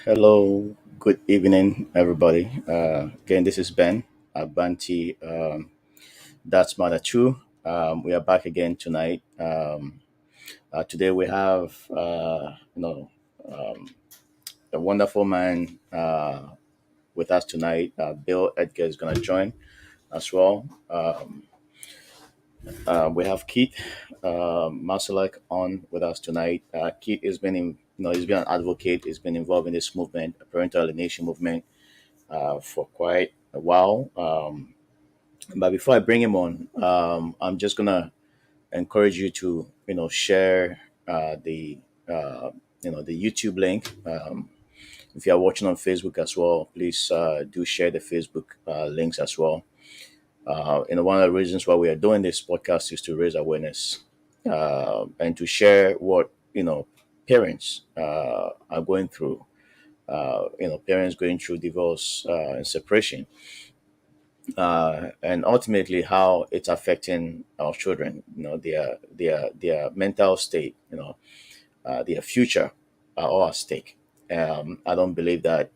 Hello, good evening, everybody. Again, this is Ben Banti. That's Mother Two. We are back again tonight. Today we have, um, a wonderful man with us tonight. Bill Edgar is going to join as well. We have Keith Marsolek on with us tonight. Keith has been, he's been an advocate. He's been involved in this movement, a Parental Alienation movement, for quite a while. But before I bring him on, I'm just gonna encourage you to share the the YouTube link. If you are watching on Facebook as well, please do share the Facebook links as well. One of the reasons why we are doing this podcast is to raise awareness and to share what parents are going through. Parents going through divorce and separation, and ultimately how it's affecting our children. Their mental state. Their future are all at stake. I don't believe that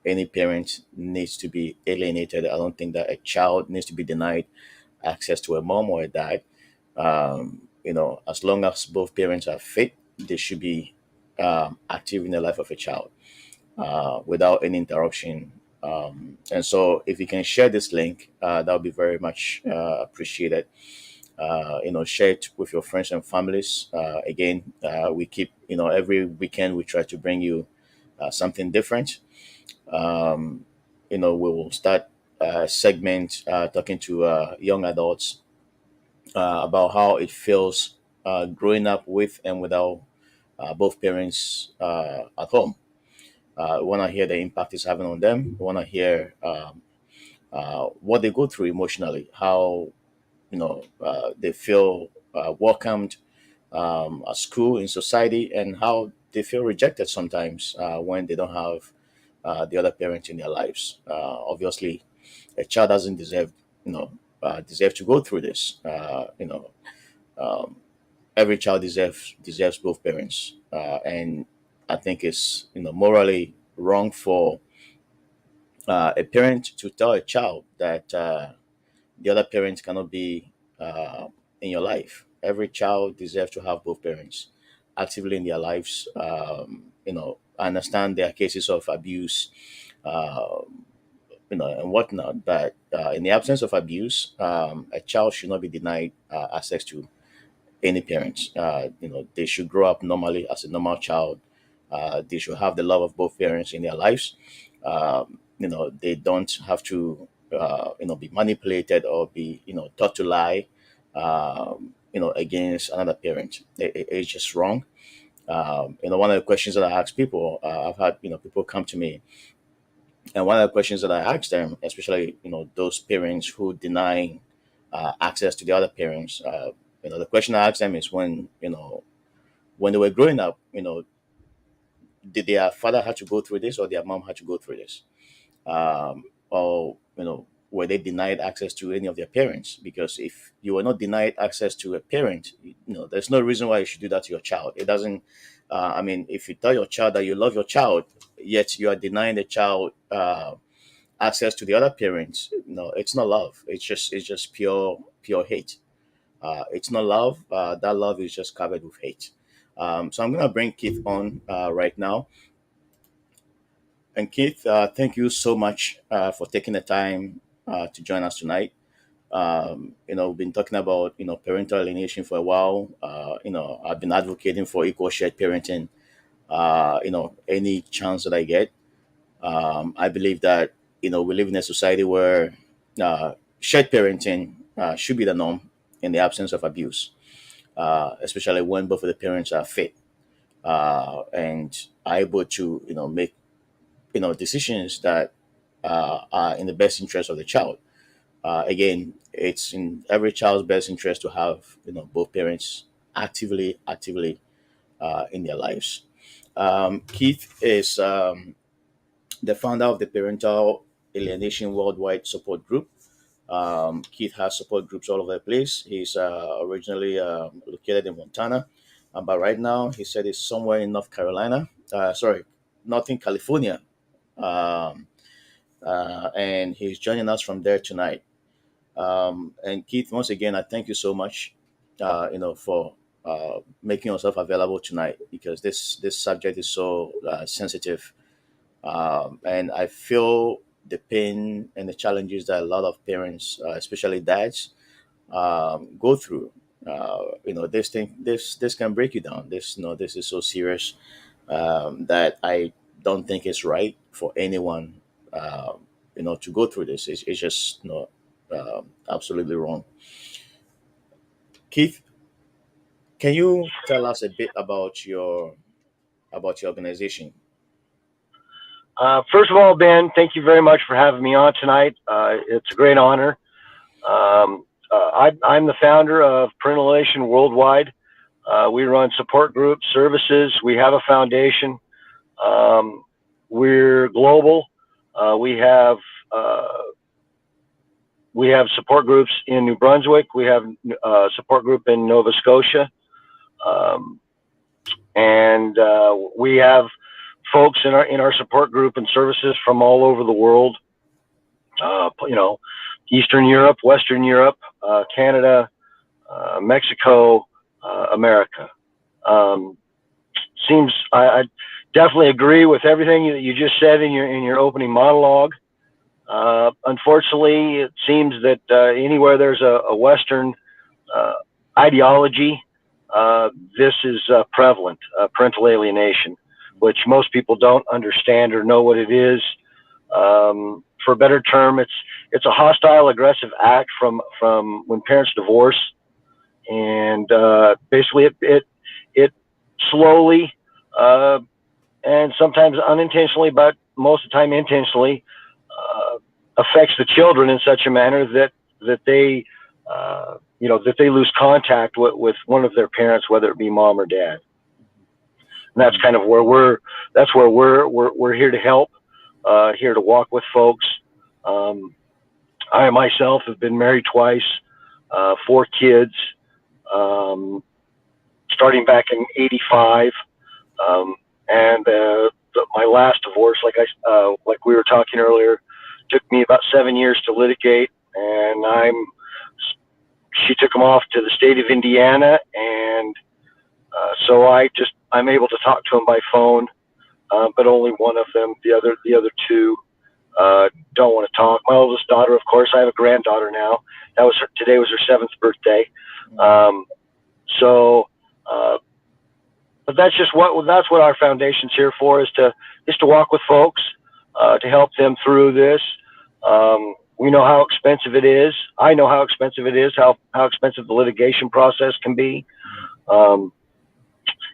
any parent needs to be alienated. I don't think that a child needs to be denied access to a mom or a dad. As long as both parents are fit, they should be active in the life of a child without any interruption. And so, if you can share this link, that would be very much appreciated. Share it with your friends and families. Again, we keep, every weekend we try to bring you something different. We will start a segment talking to young adults about how it feels growing up with and without both parents at home. We want to hear the impact it's having on them. We want to hear what they go through emotionally, how they feel welcomed at school, in society, and how they feel rejected sometimes when they don't have the other parent in their lives. Obviously, a child doesn't deserve to go through this. Um, every child deserves both parents, and I think it's morally wrong for a parent to tell a child that the other parent cannot be in your life. Every child deserves to have both parents actively in their lives. I understand there are cases of abuse, uh, and whatnot, but in the absence of abuse, a child should not be denied access to any parents. They should grow up normally as a normal child. They should have the love of both parents in their lives. They don't have to, be manipulated or be, taught to lie, against another parent. It's just wrong. One of the questions that I ask people, I've had, people come to me, and one of the questions that I ask them, especially, those parents who deny access to the other parents, the question I ask them is when they were growing up, did their father have to go through this or their mom had to go through this? Or were they denied access to any of their parents? Because if you were not denied access to a parent, there's no reason why you should do that to your child. It doesn't. If you tell your child that you love your child, yet you are denying the child access to the other parents, it's not love. It's just pure hate. It's not love. That love is just covered with hate. So I'm gonna bring Keith on right now. And Keith, thank you so much for taking the time to join us tonight. We've been talking about parental alienation for a while. I've been advocating for equal shared parenting. Any chance that I get, I believe that we live in a society where shared parenting should be the norm in the absence of abuse, especially when both of the parents are fit and are able to make decisions that are in the best interest of the child. Again, it's in every child's best interest to have both parents actively in their lives. Keith is the founder of the Parental Alienation Worldwide Support Group. Keith has support groups all over the place. He's originally located in Montana, but right now he said he's somewhere in North Carolina. Sorry, Northern California, um, and he's joining us from there tonight. And Keith, once again, I thank you so much, for making yourself available tonight, because this subject is so sensitive, and I feel the pain and the challenges that a lot of parents, especially dads, go through. This can break you down. This is so serious, that I don't think it's right for anyone, to go through this. It's just absolutely wrong. Keith, can you tell us a bit about your organization? First of all, Ben, thank you very much for having me on tonight. It's a great honor. I'm the founder of Parental Alienation Worldwide. We run support groups, services. We have a foundation. We're global. We have support groups in New Brunswick. We have a support group in Nova Scotia, um, and we have folks in our support group and services from all over the world. Eastern Europe, Western Europe, Canada, Mexico, America. Um, I definitely agree with everything that you just said in your opening monologue. Unfortunately, it seems that anywhere there's a Western uh, ideology, this is prevalent. Parental alienation, which most people don't understand or know what it is. For a better term, it's a hostile, aggressive act from when parents divorce, and basically it slowly, uh, and sometimes unintentionally, but most of the time intentionally, affects the children in such a manner that they that they lose contact with one of their parents, whether it be mom or dad. And that's Mhm. kind of where we're here to help, here to walk with folks. Um, I myself have been married twice, 4 kids, um, starting back in '85, um, and my last divorce, like we were talking earlier, took me about 7 years to litigate, and she took them off to the state of Indiana, and so I'm able to talk to them by phone, but only one of them. The other two don't want to talk. My oldest daughter, of course, I have a granddaughter now. Today was her 7th birthday. Mhm. Um, so, uh, but that's what our foundation's here for, is to walk with folks, to help them through this. We know how expensive it is. I know how expensive it is. How expensive the litigation process can be. Um,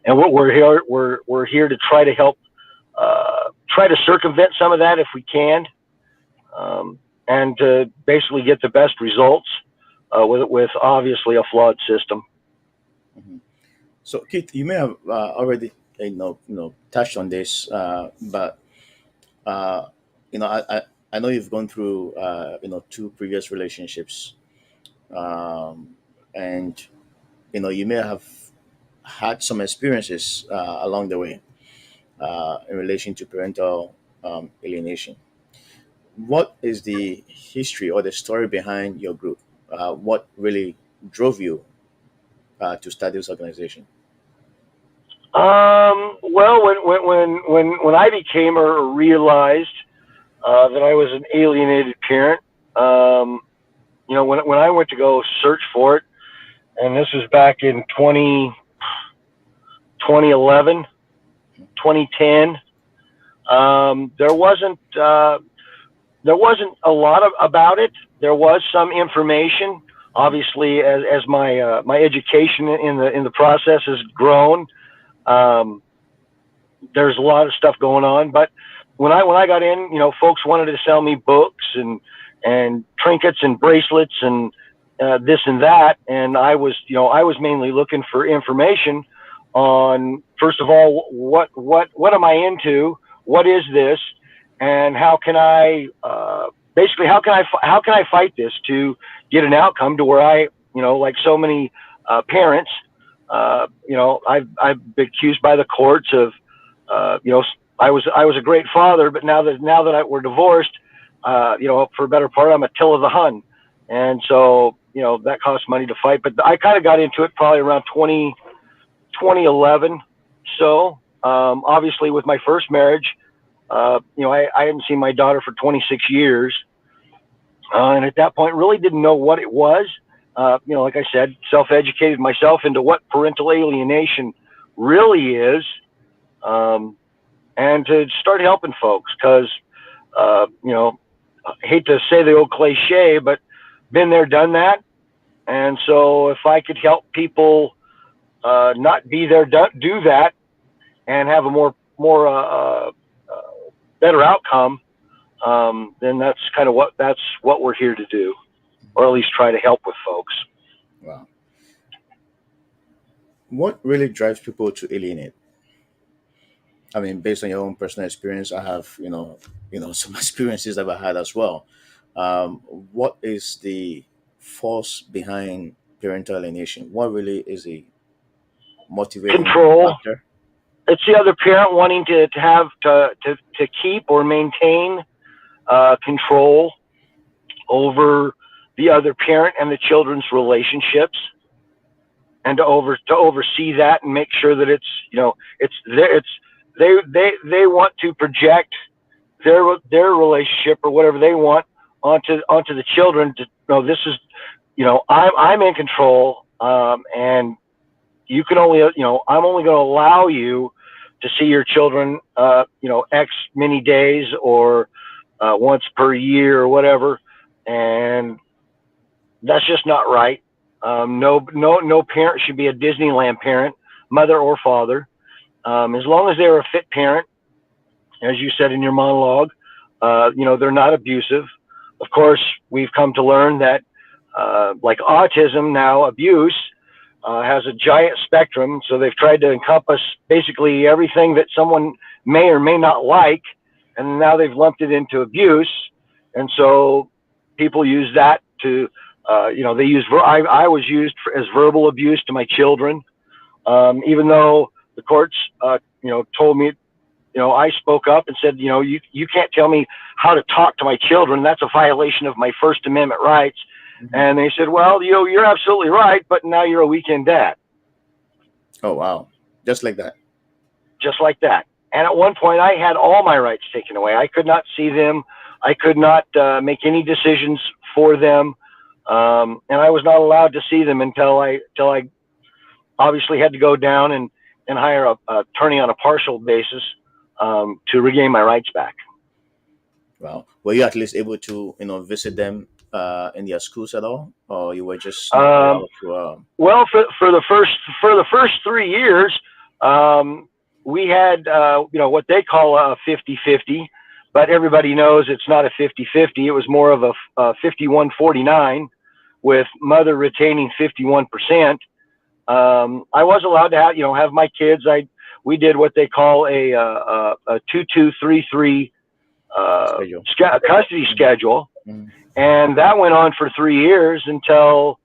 and what we're here to try to help, try to circumvent some of that if we can, and to basically get the best results, with obviously a flawed system. Mhm. So, Keith, you may have already touched on this, but uh, I know you've gone through two previous relationships, and you may have had some experiences along the way in relation to parental alienation. What is the history or the story behind your group? What really drove you to start this organization? Well, when I became or realized that I was an alienated parent, um, when I went to go search for it, and this was back in 2011, 2010. There wasn't a lot about it. There was some information. Obviously, as my education in the process has grown, um, there's a lot of stuff going on. But when I got in, folks wanted to sell me books and trinkets and bracelets and this and that, and I was mainly looking for information on, first of all, what am I into? What is this? And how can I basically how can I fight this to get an outcome to where like so many I've been accused by the courts of, uh, you know, I was a great father, but now that we're divorced, for a better part, I'm Attila the Hun, and so that costs money to fight. But I kind of got into it probably around 2011. So obviously, with my first marriage, I hadn't seen my daughter for 26 years, and at that point, really didn't know what it was. Like I said, self-educated myself into what parental alienation really is. And to start helping folks because, I hate to say the old cliche, but been there, done that. And so if I could help people not be there, do that, and have a better outcome, then that's what we're here to do, or at least try to help with folks. Wow. What really drives people to alienate? I mean, based on your own personal experience, I have, some experiences that I've had as well. What is the force behind parental alienation? What really is a motivating Control. factor? It's the other parent wanting to keep or maintain control over the other parent and the children's relationships, and to oversee that and make sure that they want to project their relationship or whatever they want onto the children. To know this is, I'm in control, and you can only, I'm only going to allow you to see your children, X many days or once per year or whatever, and that's just not right. No parent should be a Disneyland parent, mother or father. As long as they're a fit parent, as you said in your monologue, they're not abusive. Of course, we've come to learn that, like autism now, abuse has a giant spectrum. So they've tried to encompass basically everything that someone may or may not like, and now they've lumped it into abuse. And so people use that to, I was used as verbal abuse to my children, even though the courts, told me, I spoke up and said, you can't tell me how to talk to my children. That's a violation of my First Amendment rights. Mhm. And they said, well, you're absolutely right, but now you're a weekend dad. Oh, wow. Just like that. Just like that. And at one point, I had all my rights taken away. I could not see them. I could not make any decisions for them. And I was not allowed to see them until I obviously had to go down and hire a attorney on a partial basis to regain my rights back. Wow. Were you at least able to, visit them in their schools at all? Or you were just, Um, allowed to, well, for the first 3 years, we had what they call a 50-50, but everybody knows it's not a 50-50. It was more of a 51-49, with mother retaining 51%. I was allowed to have my kids. We did what they call a 2-2-3-3 schedule? custody schedule, Mhm. and that went on for 3 years until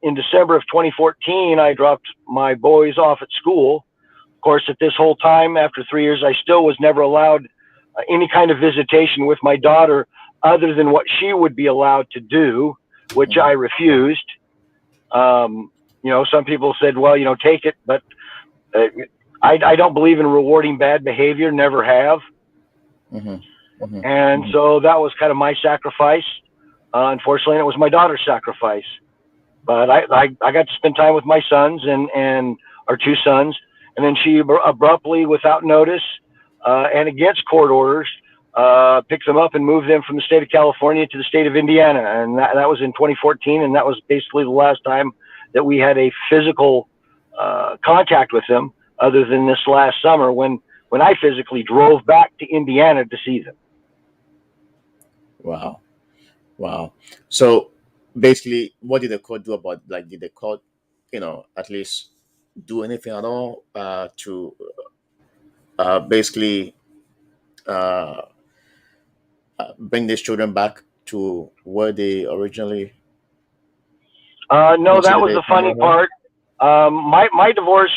in December of 2014, I dropped my boys off at school. Of course, at this whole time, after 3 years, I still was never allowed any kind of visitation with my daughter other than what she would be allowed to do, which I Mhm. refused. Some people said, well, take it, but uh, I don't believe in rewarding bad behavior, never have. Mhm. Mhm. And Mhm. so that was kind of my sacrifice. Unfortunately, it was my daughter's sacrifice. But I got to spend time with my sons and our two sons. And then she abruptly, without notice and against court orders, picked them up and moved them from the state of California to the state of Indiana. And that was in 2014. And that was basically the last time that we had a physical contact with them, other than this last summer when I physically drove back to Indiana to see them. Wow. Wow. So basically, what did the court do about, like, did the court, at least do anything at all to basically uh, bring these children back to where they originally No, that was considered the a funny primary home? part. My divorce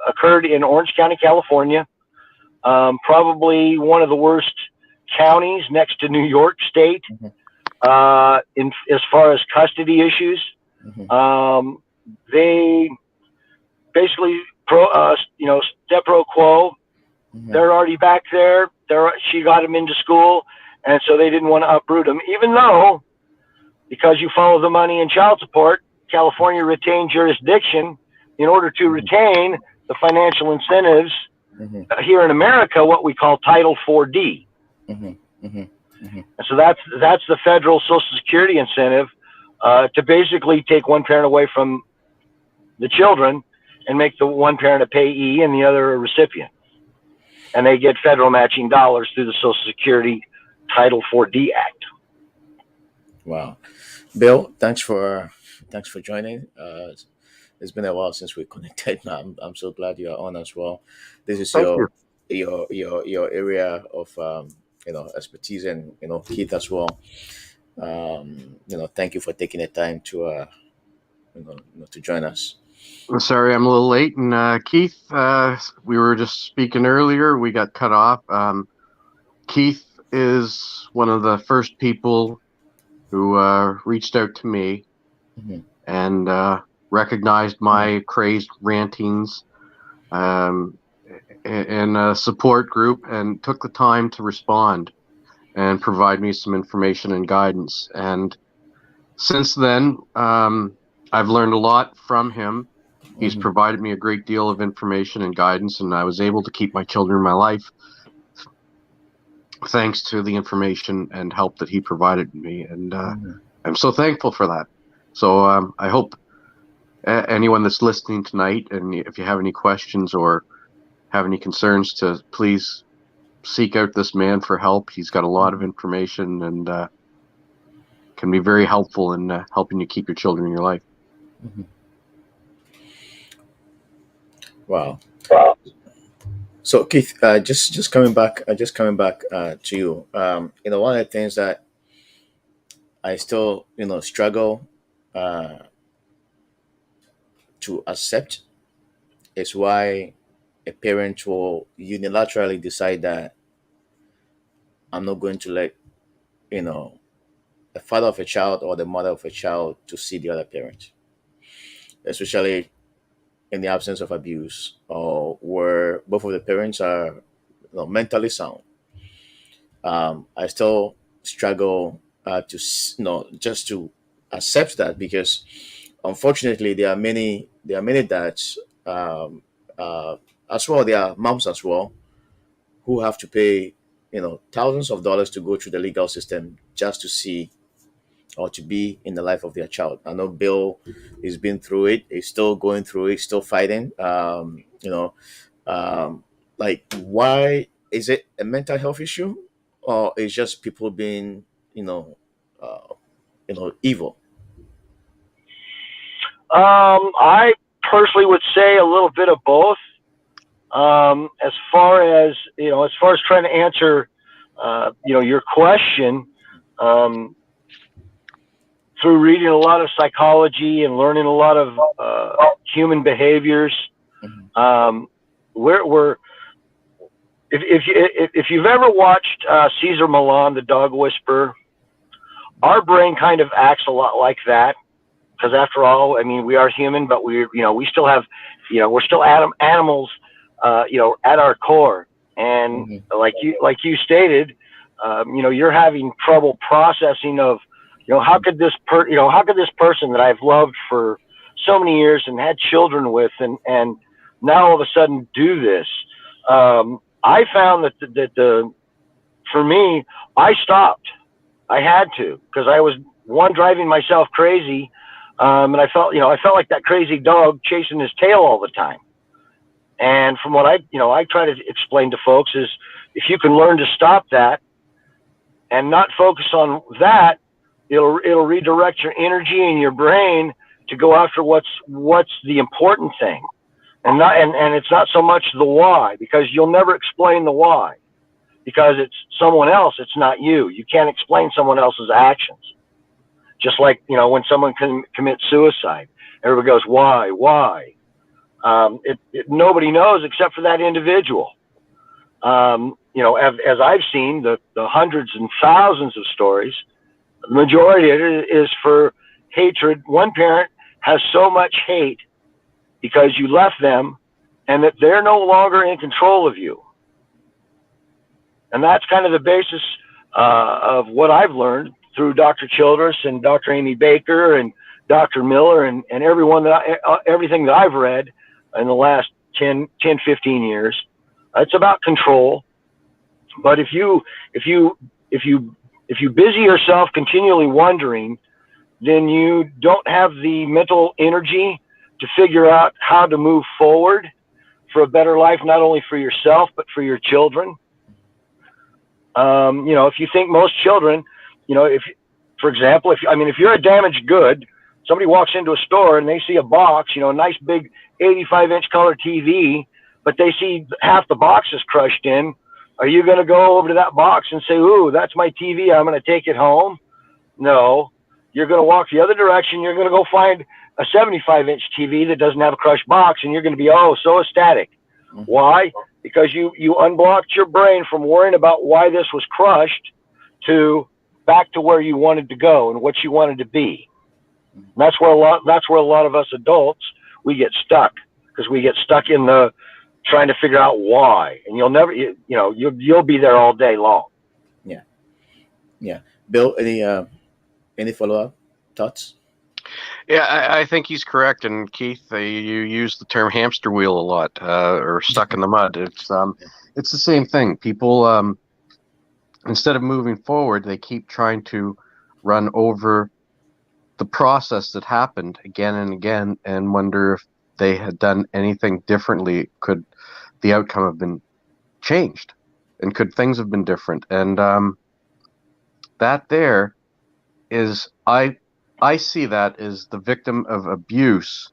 occurred in Orange County, California. probably one of the worst counties next to New York State Mhm. in as far as custody issues. Mhm. They basically step pro quo. Mhm. They're already back there. She got him into school, and so they didn't want to uproot him, even though, because you follow the money in child support, California retained jurisdiction in order to Mhm. retain the financial incentives Mhm. here in America, what we call Title 4D. Mhm. Mhm. Mhm. And so that's the federal Social Security incentive to basically take one parent away from the children and make the one parent a payee and the other a recipient. And they get federal matching dollars through the Social Security Title 4D Act. Wow, Bill, thanks for joining. It's been a while since we connected. I'm so glad you're on as well. This is Thank you. your area of expertise, and Keith as well. Thank you for taking the time to to join us. I'm sorry I'm a little late. And Keith, we were just speaking earlier. We got cut off. Keith is one of the first people who reached out to me Hmm. and recognized my crazed rantings um, in a support group and took the time to respond and provide me some information and guidance. And since then, I've learned a lot from him. He's Hmm. provided me a great deal of information and guidance, and I was able to keep my children in my life thanks to the information and help that he provided me. And Hmm. I'm so thankful for that. So I hope anyone that's listening tonight, and if you have any questions or have any concerns, to please seek out this man for help. He's got a lot of information and can be very helpful in helping you keep your children in your life. Hmm. Wow. So Keith, just coming back to you. One of the things that I still struggle uh, to accept is why a parent will unilaterally decide that I'm not going to let you know the father of a child or the mother of a child to see the other parent, especially in the absence of abuse or where both of the parents are mentally sound. I still struggle just to accept that because unfortunately there are many dads uh, as well. There are moms as well who have to pay thousands of dollars to go through the legal system just to see or to be in the life of their child. I know Bill has been through it. He's still going through it. Still fighting. Um, like, why is it a mental health issue, or is just people being, you know, uh, evil? I personally would say a little bit of both. As far as trying to answer, your question, um, through reading a lot of psychology and learning a lot of human behaviors, Hmm. um, we're if you've ever watched Caesar Milan, the dog whisperer, our brain kind of acts a lot like that. Because after all, I mean, we are human, but we still have, we're still animals, at our core. And Hmm. like you stated, you're having trouble processing of, how could this person that I've loved for so many years and had children with, and now all of a sudden do this? I found that for me, I stopped. I had to, because I was one, driving myself crazy, and I felt like that crazy dog chasing his tail all the time. And from what I try to explain to folks is, if you can learn to stop that and not focus on that, it'll redirect your energy and your brain to go after what's the important thing, and it's not so much the why, because you'll never explain the why, because it's someone else, it's not you. You can't explain someone else's actions. Just like, when someone can commit suicide, everybody goes, why? Nobody knows except for that individual. As I've seen the hundreds and thousands of stories, the majority of it is for hatred. One parent has so much hate because you left them and that they're no longer in control of you. And that's kind of the basis of what I've learned through Dr. Childress and Dr. Amy Baker and Dr. Miller and everything that I've read in the last 10, 15 years. It's about control. But if you busy yourself continually wondering, then you don't have the mental energy to figure out how to move forward for a better life, not only for yourself, but for your children. If you think most children, for example, if you're a damaged good, somebody walks into a store and they see a box, a nice big 85-inch color TV, but they see half the box is crushed in. Are you going to go over to that box and say, ooh, that's my TV, I'm going to take it home? No. You're going to walk the other direction. You're going to go find a 75-inch TV that doesn't have a crushed box, and you're going to be, so ecstatic. Mm-hmm. Why? Because you unblocked your brain from worrying about why this was crushed to back to where you wanted to go and what you wanted to be. And that's where a lot of us adults, we get stuck, because we get stuck in the trying to figure out why, and you'll be there all day long. Yeah. Bill, any follow-up thoughts? Yeah, I think he's correct. And Keith, you use the term hamster wheel a lot, or stuck in the mud. It's the same thing. People, instead of moving forward, they keep trying to run over the process that happened again and again, and wonder if they had done anything differently. Could the outcome have been changed? And could things have been different? And that there is, I see that as the victim of abuse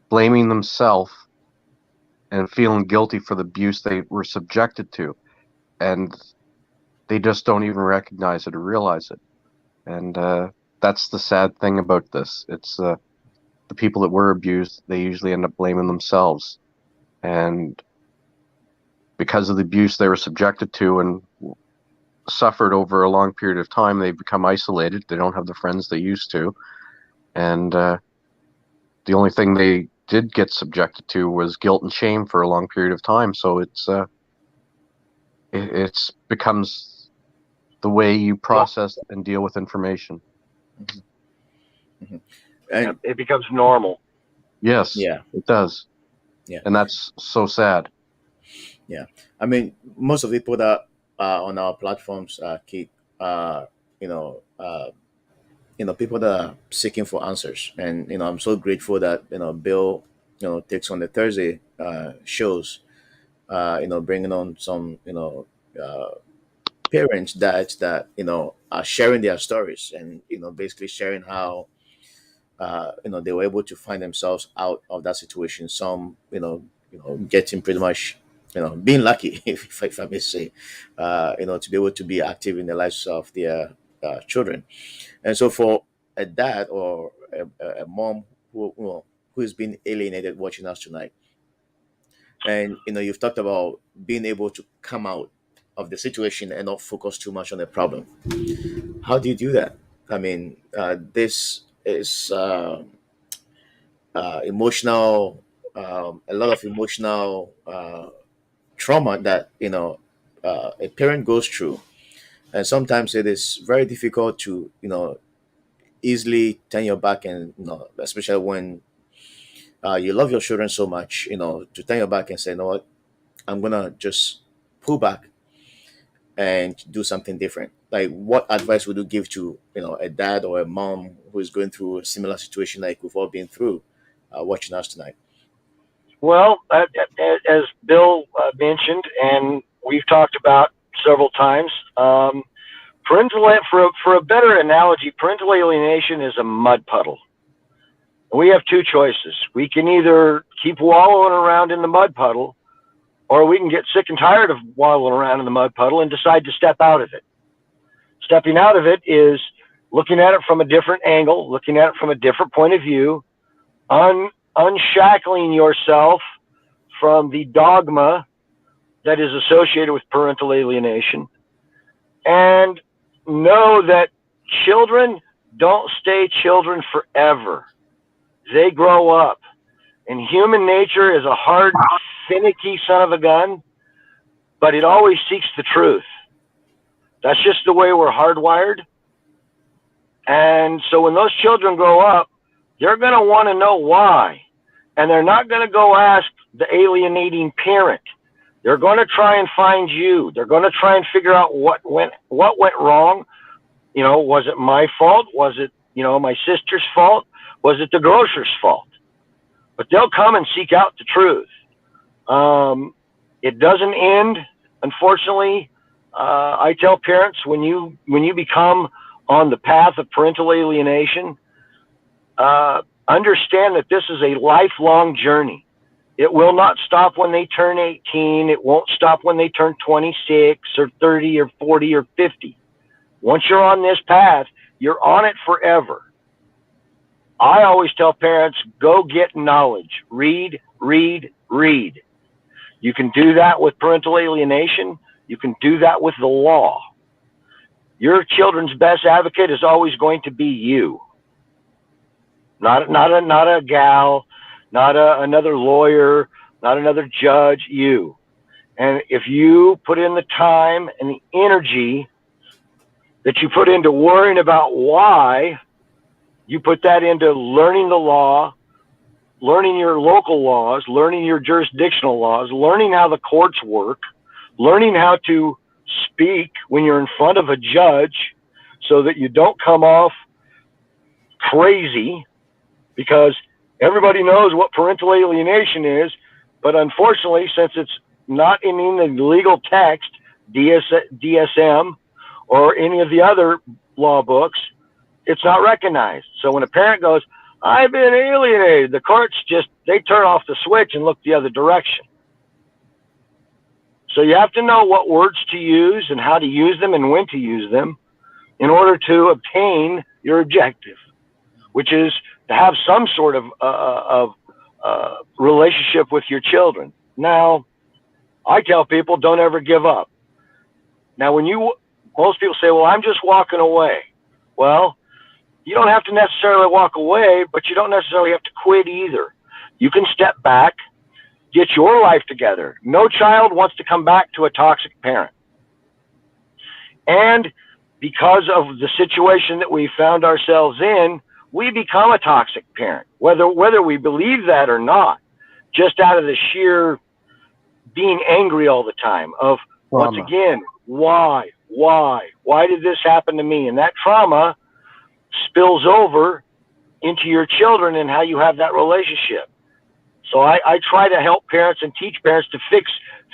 blaming themselves and feeling guilty for the abuse they were subjected to. And they just don't even recognize it or realize it. And that's the sad thing about this. It's the people that were abused, they usually end up blaming themselves. And because of the abuse they were subjected to and suffered over a long period of time, they become isolated. They don't have the friends they used to. And the only thing they did get subjected to was guilt and shame for a long period of time. So it's becomes the way you process and deal with information. Mm-hmm. Mm-hmm. And it becomes normal. Yes, yeah, it does. Yeah. And that's so sad. Yeah. I mean, most of the people that are on our platforms, Keith, people that are seeking for answers. And, I'm so grateful that, Bill, takes on the Thursday shows, bringing on some, parents, dads that, are sharing their stories and, basically sharing how, they were able to find themselves out of that situation. Some, getting pretty much, being lucky, if I may say, to be able to be active in the lives of their children. And so for a dad or a mom who is being alienated watching us tonight, and you've talked about being able to come out of the situation and not focus too much on the problem. How do you do that? I mean, this is emotional, a lot of emotional trauma that a parent goes through, and sometimes it is very difficult to easily turn your back, and especially when you love your children so much, to turn your back and say, you know what, I'm gonna just pull back and do something different. Like, what advice would you give to a dad or a mom who is going through a similar situation like we've all been through, watching us tonight? Well, as Bill mentioned, and we've talked about several times, for a better analogy, parental alienation is a mud puddle. We have two choices. We can either keep wallowing around in the mud puddle, or we can get sick and tired of wallowing around in the mud puddle and decide to step out of it. Stepping out of it is looking at it from a different angle, looking at it from a different point of view, unshackling yourself from the dogma that is associated with parental alienation, and know that children don't stay children forever. They grow up. And human nature is a hard, finicky son of a gun, but it always seeks the truth. That's just the way we're hardwired. And so when those children grow up, they're going to want to know why. And they're not going to go ask the alienating parent. They're going to try and find you. They're going to try and figure out what went wrong. Was it my fault? Was it, my sister's fault? Was it the grocer's fault? But they'll come and seek out the truth. It doesn't end, unfortunately. I tell parents, when you become on the path of parental alienation, understand that this is a lifelong journey. It will not stop when they turn 18. It won't stop when they turn 26 or 30 or 40 or 50. Once you're on this path, you're on it forever. I always tell parents, go get knowledge. Read, read, read. You can do that with parental alienation. You can do that with the law. Your children's best advocate is always going to be you. Not a gal, not another lawyer, not another judge, you. And if you put in the time and the energy that you put into worrying about why, you put that into learning the law, learning your local laws, learning your jurisdictional laws, learning how the courts work, learning how to speak when you're in front of a judge so that you don't come off crazy, because everybody knows what parental alienation is, but unfortunately, since it's not in the legal text, DSM, or any of the other law books, it's not recognized. So when a parent goes, I've been alienated, the courts they turn off the switch and look the other direction. So you have to know what words to use and how to use them and when to use them in order to obtain your objective, which is to have some sort of relationship with your children. Now, I tell people, don't ever give up. Now, most people say, well, I'm just walking away. Well, you don't have to necessarily walk away, but you don't necessarily have to quit either. You can step back, get your life together. No child wants to come back to a toxic parent. And because of the situation that we found ourselves in, we become a toxic parent, whether we believe that or not, just out of the sheer being angry all the time of, once again, why did this happen to me? And that trauma spills over into your children and how you have that relationship. So I try to help parents and teach parents to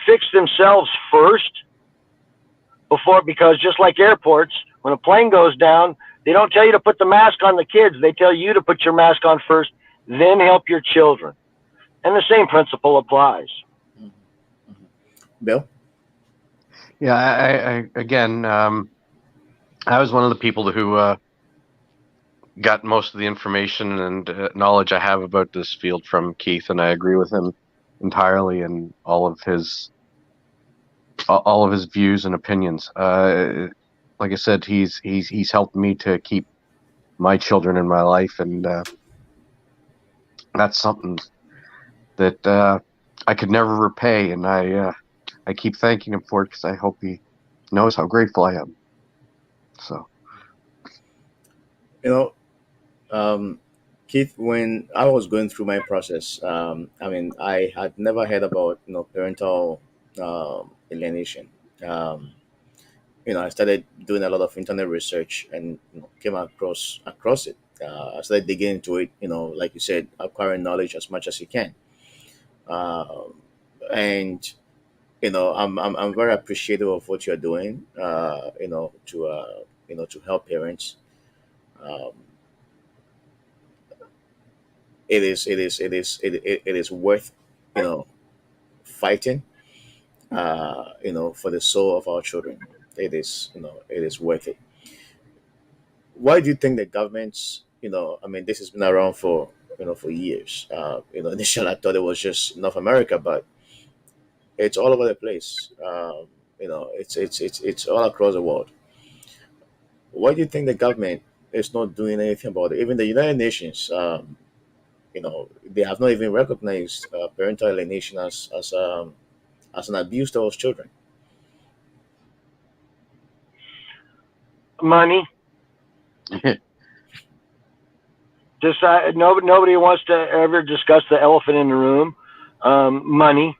fix themselves first because just like airports, when a plane goes down, they don't tell you to put the mask on the kids. They tell you to put your mask on first, then help your children. And the same principle applies. Bill? Yeah, I again, I was one of the people who got most of the information and knowledge I have about this field from Keith, and I agree with him entirely in all of his views and opinions. Like I said, he's helped me to keep my children in my life, and that's something that I could never repay, and I keep thanking him for it because I hope he knows how grateful I am. So, Keith, when I was going through my process, I had never heard about parental alienation. I started doing a lot of internet research and came across it. I started digging into it. Like you said, acquiring knowledge as much as you can, and I'm very appreciative of what you're doing. To help parents. Um, it is worth fighting for the soul of our children. It is worth it. Why do you think the governments, this has been around for years. Initially I thought it was just North America, but It's all over the place. It's all across the world. Why do you think the government is not doing anything about it? Even the United Nations, they have not even recognized parental alienation as an abuse towards children. Money. Nobody wants to ever discuss the elephant in the room. Money.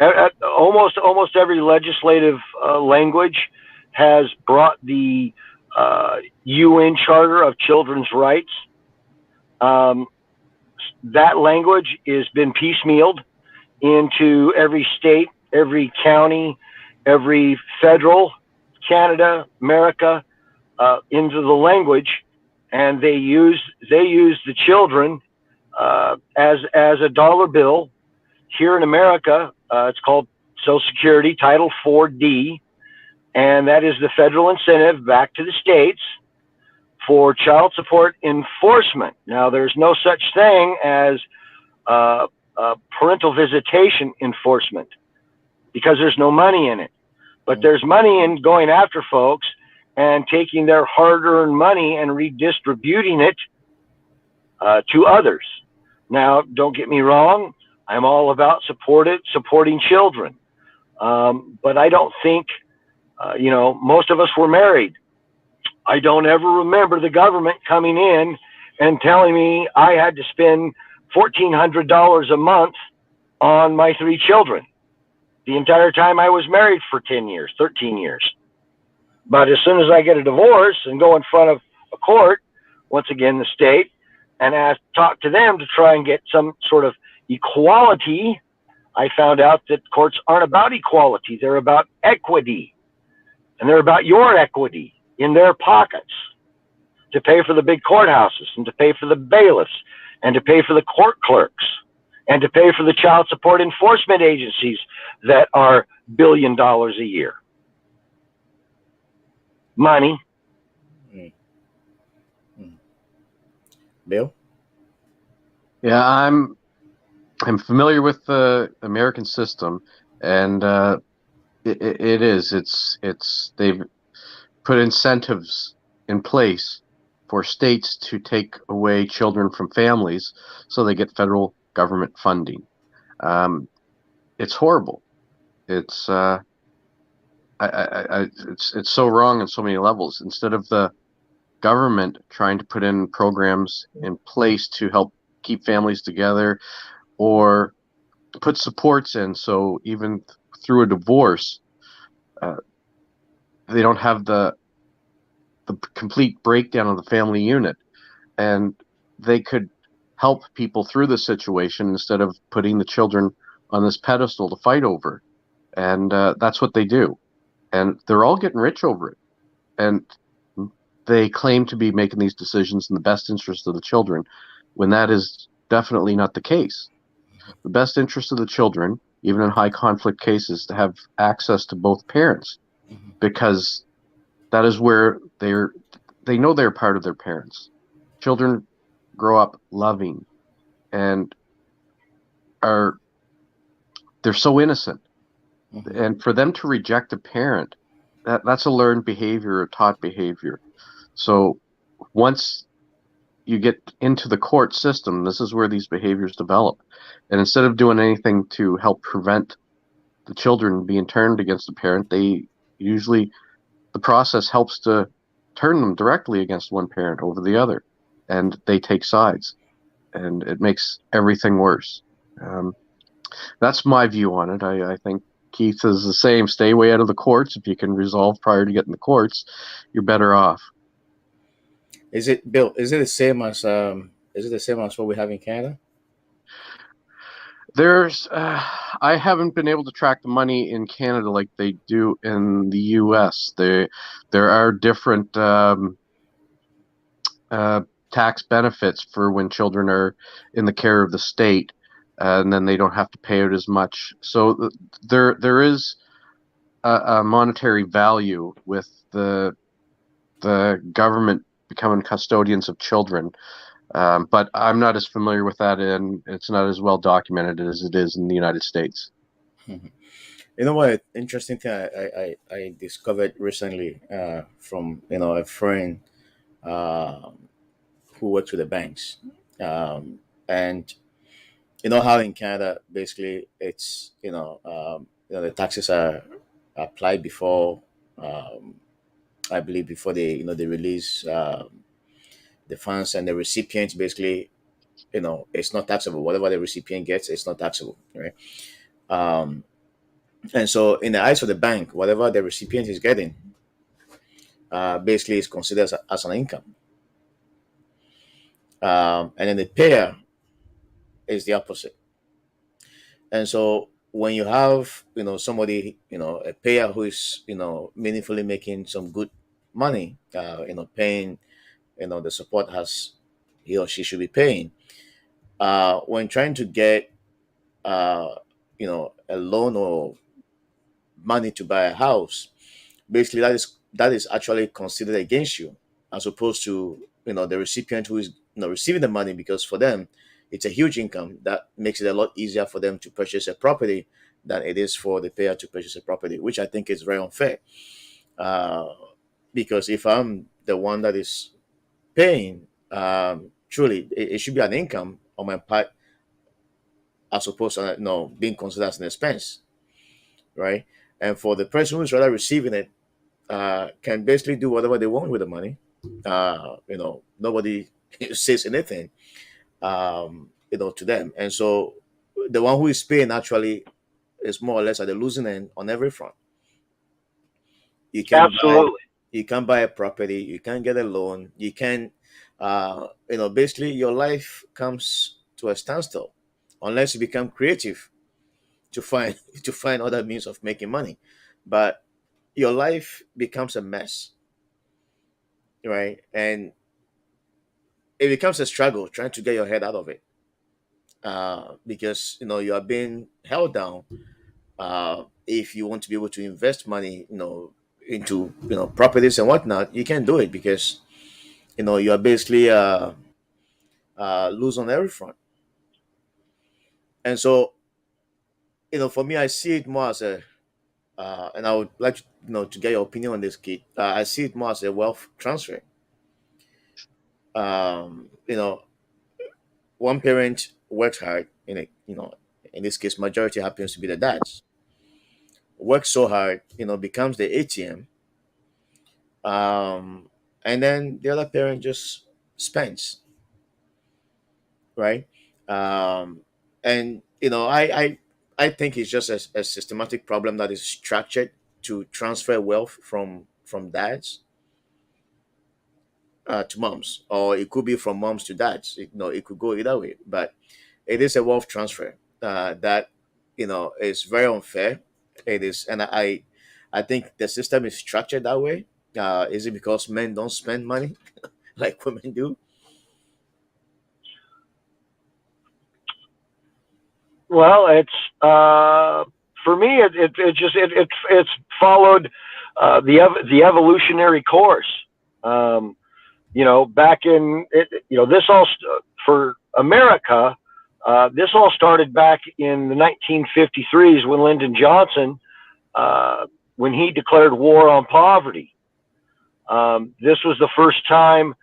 Almost every legislative language has brought the UN Charter of Children's Rights. That language has been piecemealed into every state, every county, every federal, Canada, America, into the language, and they use the children as a dollar bill. Here in America, it's called Social Security Title 4D, and that is the federal incentive back to the states for child support enforcement. Now, there's no such thing as parental visitation enforcement because there's no money in it. But there's money in going after folks and taking their hard-earned money and redistributing it to others. Now, don't get me wrong. I'm all about supporting children. But I don't think, most of us were married. I don't ever remember the government coming in and telling me I had to spend $1,400 a month on my 3 children the entire time I was married for 10 years, 13 years. But as soon as I get a divorce and go in front of a court, once again, the state, and talk to them to try and get some sort of equality, I found out that courts aren't about equality. They're about equity. And they're about your equity in their pockets to pay for the big courthouses and to pay for the bailiffs and to pay for the court clerks and to pay for the child support enforcement agencies that are $1 billion a year. Money. Mm. Mm. Bill? Yeah, I'm familiar with the American system, and they've put incentives in place for states to take away children from families so they get federal government funding. It's horrible. It's it's so wrong on so many levels. Instead of the government trying to put in programs in place to help keep families together or put supports in, so even through a divorce, they don't have the complete breakdown of the family unit, and they could help people through the situation instead of putting the children on this pedestal to fight over. And that's what they do, and they're all getting rich over it, and they claim to be making these decisions in the best interest of the children when that is definitely not the case. The best interest of the children, even in high conflict cases, to have access to both parents, because that is where they know they're part of their parents. Children grow up loving and they're so innocent. Mhm. And for them to reject a parent, that's a learned behavior, a taught behavior. So once you get into the court system, this is where these behaviors develop. And instead of doing anything to help prevent the children being turned against the parent, the process helps to turn them directly against one parent over the other, and they take sides, and it makes everything worse. Um, that's my view on it. I think Keith is the same. Stay way out of the courts. If you can resolve prior to getting the courts, you're better off. Is it, Bill? Is it the same as what we have in Canada? I haven't been able to track the money in Canada like they do in the U.S. There are different uh, tax benefits for when children are in the care of the state, and then they don't have to pay out as much. So there is a monetary value with the government becoming custodians of children. But I'm not as familiar with that, and it's not as well documented as it is in the United States. Mhm. You know what? Interesting thing I discovered recently from a friend um who works with the banks, and you know how in Canada basically it's the taxes are applied before I believe before they release the funds, and the recipient basically it's not taxable. Whatever the recipient gets, it's not taxable, right? Um, and so in the eyes of the bank, whatever the recipient is getting basically is considered as an income, and then the payer is the opposite. And so when you have somebody a payer who is meaningfully making some good money, paying the support has he or she should be paying, when trying to get a loan or money to buy a house, basically that is actually considered against you, as opposed to the recipient who is receiving the money, because for them it's a huge income that makes it a lot easier for them to purchase a property than it is for the payer to purchase a property, which I think is very unfair. uh, because if I'm the one that is paying, truly it should be an income on my part, as opposed to being considered as an expense, right? And for the person who's rather receiving it, can basically do whatever they want with the money. Nobody says anything, to them. And so the one who is paying actually is more or less at the losing end on every front. You can buy, Absolutely. you can buy a property, you can get a loan, you can, basically your life comes to a standstill unless you become creative to find to find other means of making money. But your life becomes a mess, right? And it becomes a struggle trying to get your head out of it, because you are being held down. If you want to be able to invest money into properties and whatnot, you can't do it because you are basically lose on every front. And so for me, I see it more as a and I would like to get your opinion on this, kid. I see it more as a wealth transfer. You know One parent works hard, in this case majority happens to be the dads, works so hard, becomes the ATM, um, and then the other parent just spends, right? Um, and I think it's just a systematic problem that is structured to transfer wealth from dads to moms, or it could be from moms to dads. It could go either way, but it is a wealth transfer that is very unfair. It is, and I think the system is structured that way. Is it because men don't spend money like women do? Well, it's for me. It's followed the evolutionary course. Um, back in this for America. This all started back in the 1953s when Lyndon Johnson, when he declared war on poverty. This was the first time.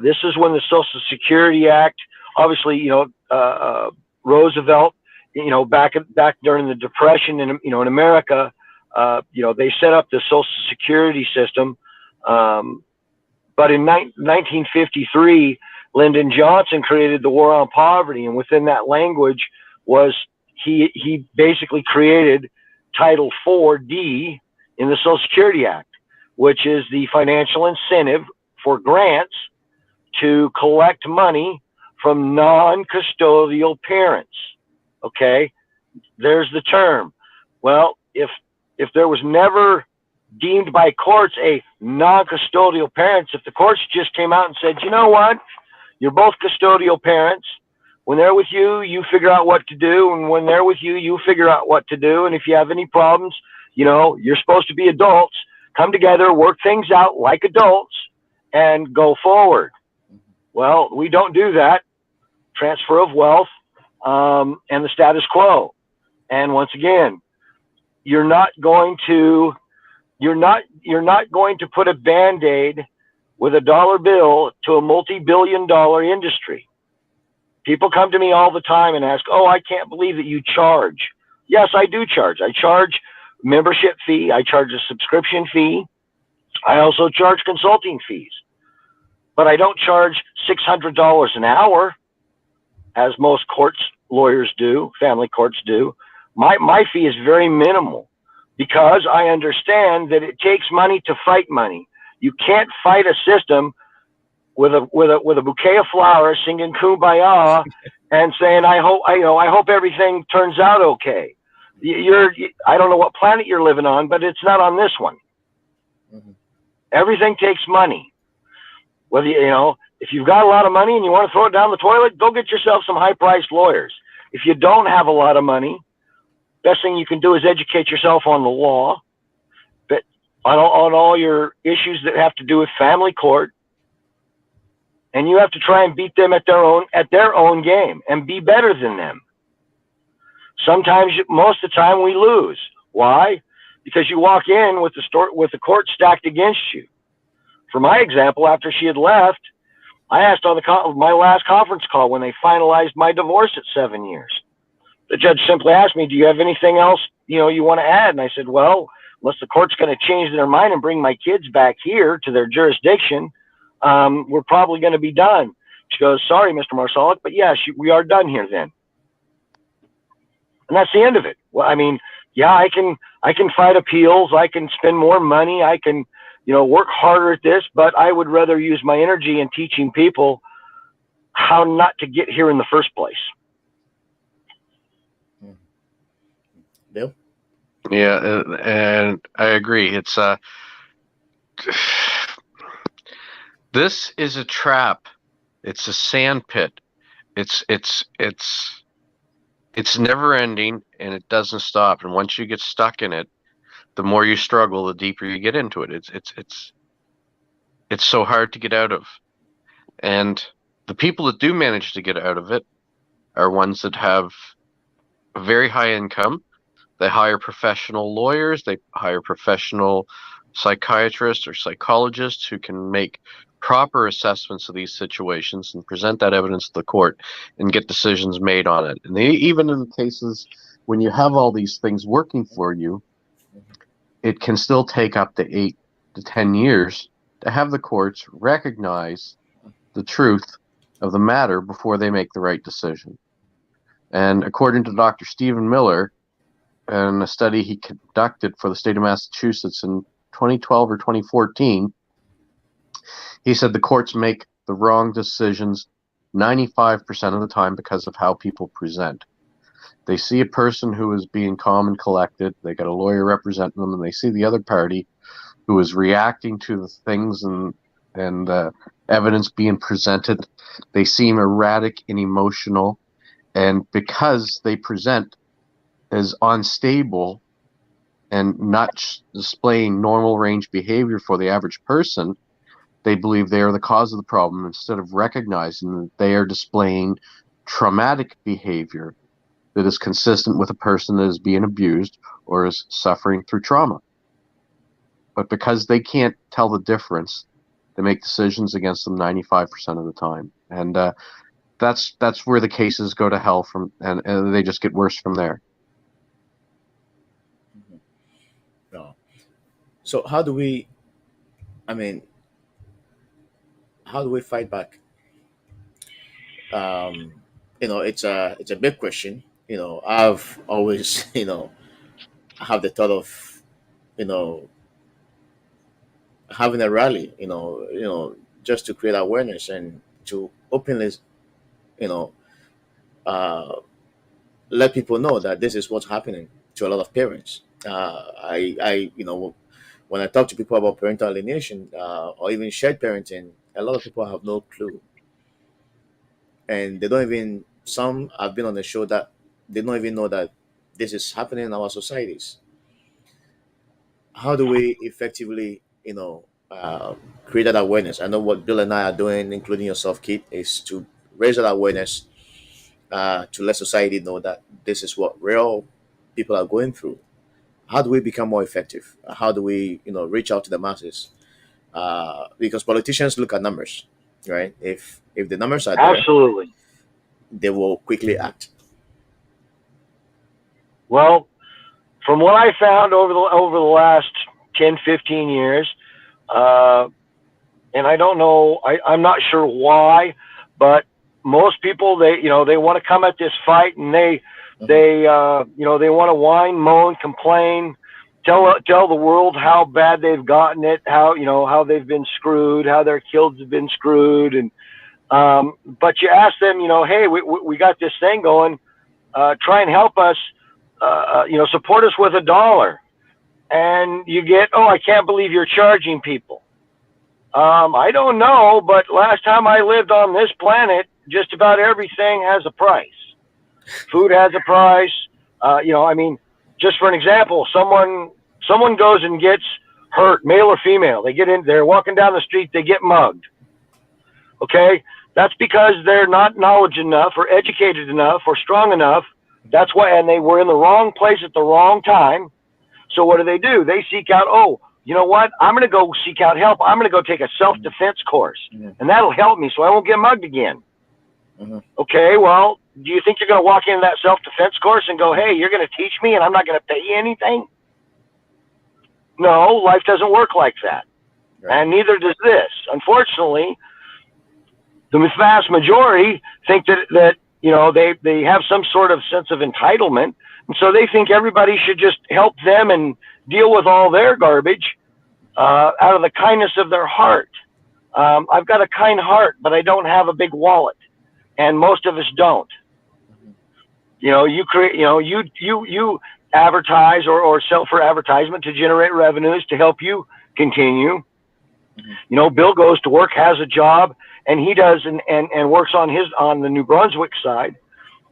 This is when the Social Security Act, obviously, Roosevelt, back during the Depression in America, they set up the Social Security system. But in 1953, Lyndon Johnson created the War on Poverty, and within that language was he basically created Title 4D in the Social Security Act, which is the financial incentive for grants to collect money from non-custodial parents. Okay, there's the term. Well, if there was never deemed by courts a non-custodial parents, if the courts just came out and said, you know what, you're both custodial parents. When they're with you, you figure out what to do, and when they're with you, you figure out what to do. And if you have any problems, you're supposed to be adults. Come together, work things out like adults, and go forward. Well, we don't do that. Transfer of wealth, and the status quo. And once again, you're not going to put a band-aid with a dollar bill to a multi-billion-dollar industry. People come to me all the time and ask, "Oh, I can't believe that you charge." Yes, I do charge. I charge membership fee. I charge a subscription fee. I also charge consulting fees. But I don't charge $600 an hour, as most lawyers do, family courts do. My fee is very minimal because I understand that it takes money to fight money. You can't fight a system with a bouquet of flowers, singing "Kumbaya" and saying, "I hope everything turns out okay." I don't know what planet you're living on, but it's not on this one. Mm-hmm. Everything takes money. Whether if you've got a lot of money and you want to throw it down the toilet, go get yourself some high-priced lawyers. If you don't have a lot of money, best thing you can do is educate yourself on the law, but on all your issues that have to do with family court. And you have to try and beat them at their own game and be better than them. Sometimes, most of the time, we lose. Why? Because you walk in with the court stacked against you. For my example, after she had left, I asked on my last conference call when they finalized my divorce at 7 years. The judge simply asked me, "Do you have anything else you want to add?" And I said, "Well, unless the court's going to change their mind and bring my kids back here to their jurisdiction, we're probably going to be done." She goes, "Sorry, Mr. Marsolek, but yes, we are done here then." And that's the end of it. Well, I mean, yeah, I can fight appeals. I can spend more money. I can, work harder at this, but I would rather use my energy in teaching people how not to get here in the first place. Bill? Yeah, and I agree. It's this is a trap. It's a sand pit. It's never ending, and it doesn't stop. And once you get stuck in it, the more you struggle, the deeper you get into it. It's so hard to get out of. And the people that do manage to get out of it are ones that have a very high income. They hire professional lawyers, they hire professional psychiatrists or psychologists who can make proper assessments of these situations and present that evidence to the court and get decisions made on it. And even in cases when you have all these things working for you, it can still take up to 8 to 10 years to have the courts recognize the truth of the matter before they make the right decision. And according to Dr. Stephen Miller, in a study he conducted for the state of Massachusetts in 2012 or 2014, he said the courts make the wrong decisions 95% of the time because of how people present. They see a person who is being calm and collected, they got a lawyer representing them, and they see the other party who is reacting to the things and evidence being presented. They seem erratic and emotional, and because they present as unstable and not displaying normal range behavior for the average person, they believe they are the cause of the problem instead of recognizing that they are displaying traumatic behavior that is consistent with a person that is being abused or is suffering through trauma. But because they can't tell the difference, they make decisions against them 95% of the time. And that's where the cases go to hell from, and they just get worse from there. No. So how do we fight back? It's a big question. I've always have the thought of you know having a rally, just to create awareness and to openly, you know, uh, let people know that this is what's happening to a lot of parents. When I talk to people about parental alienation, or even shared parenting, a lot of people have no clue, and they don't even. Some have been on the show that they don't even know that this is happening in our societies. How do we effectively, create that awareness? I know what Bill and I are doing, including yourself, Kit, is to raise that awareness, to let society know that this is what real people are going through. how do we become more effective? How do we, reach out to the masses? Because politicians look at numbers, right? If the numbers are there, Absolutely. they will quickly act. Well, from what I found over the last 10, 15 years, uh, and I don't know, I'm not sure why, but most people, they want to come at this fight, and Hmm. they want to whine, moan, complain, tell the world how bad they've gotten it, how they've been screwed, how their kids have been screwed, and but you ask them, hey, we got this thing going, try and help us, support us with $1, and you get, oh, I can't believe you're charging people. I don't know, but last time I lived on this planet, just about everything has a price. Food has a price. I mean, just for an example, someone goes and gets hurt, male or female. They're walking down the street, they get mugged. Okay, that's because they're not knowledge enough, or educated enough, or strong enough. That's why, and they were in the wrong place at the wrong time. So what do? They seek out, oh, you know what? I'm going to go seek out help. I'm going to go take a self-defense course, Hmm. and that'll help me so I won't get mugged again. Hmm. Okay, well, do you think you're going to walk into that self-defense course and go, hey, you're going to teach me and I'm not going to pay you anything? No, life doesn't work like that. Right. And neither does this. Unfortunately, the vast majority think that they have some sort of sense of entitlement, and so they think everybody should just help them and deal with all their garbage out of the kindness of their heart. I've got a kind heart, but I don't have a big wallet, and most of us don't. You create, you advertise or sell for advertisement to generate revenues to help you continue. Hmm. Bill goes to work, has a job, and he does and works on the New Brunswick side.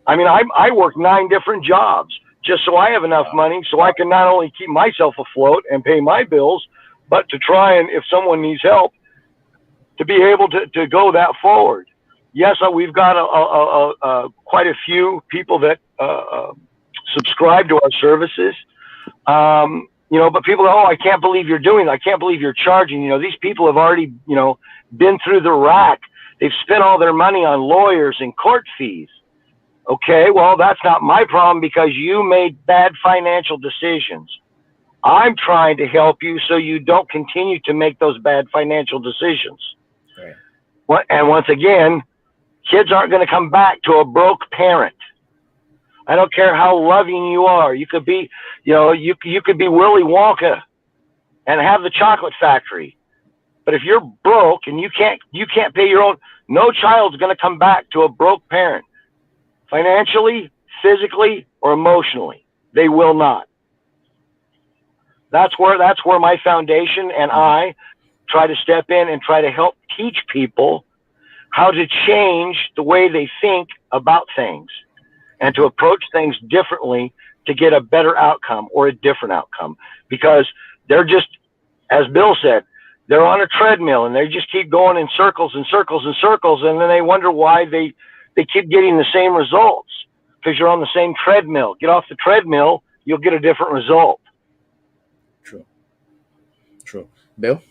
I mean, I work 9 different jobs just so I have enough Wow. money so I can not only keep myself afloat and pay my bills, but to try and, if someone needs help, to be able to go that forward. Yes, we've got quite a few people that subscribe to our services. But people go, oh, I can't believe you're doing that. I can't believe you're charging. These people have already, been through the rack. They've spent all their money on lawyers and court fees. Okay, well, that's not my problem because you made bad financial decisions. I'm trying to help you so you don't continue to make those bad financial decisions. Right. And once again, kids aren't going to come back to a broke parent. I don't care how loving you are. You could be, you could be Willy Wonka and have the chocolate factory. But if you're broke and you can't pay your own, no child's going to come back to a broke parent, financially, physically, or emotionally. They will not. That's where my foundation and I try to step in and try to help teach people how to change the way they think about things and to approach things differently to get a better outcome or a different outcome, because they're just, as Bill said, they're on a treadmill and they just keep going in circles and circles and circles, and then they wonder why they keep getting the same results, because you're on the same treadmill. Get off the treadmill, you'll get a different result. True. True. Bill.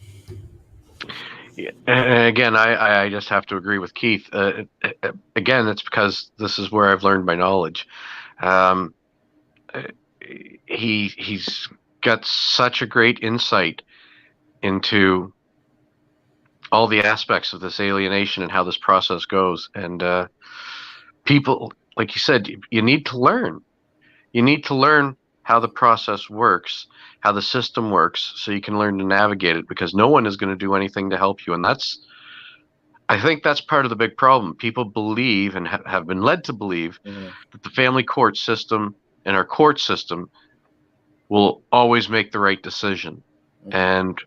Yeah. And again, I just have to agree with Keith. Again, it's because this is where I've learned my knowledge. Um, he's got such a great insight into all the aspects of this alienation and how this process goes. And people, like you said, you need to learn. You need to learn how the process works, how the system works, so you can learn to navigate it, because no one is going to do anything to help you. And I think that's part of the big problem. People believe and have been led to believe Hmm. that the family court system and our court system will always make the right decision. Hmm. And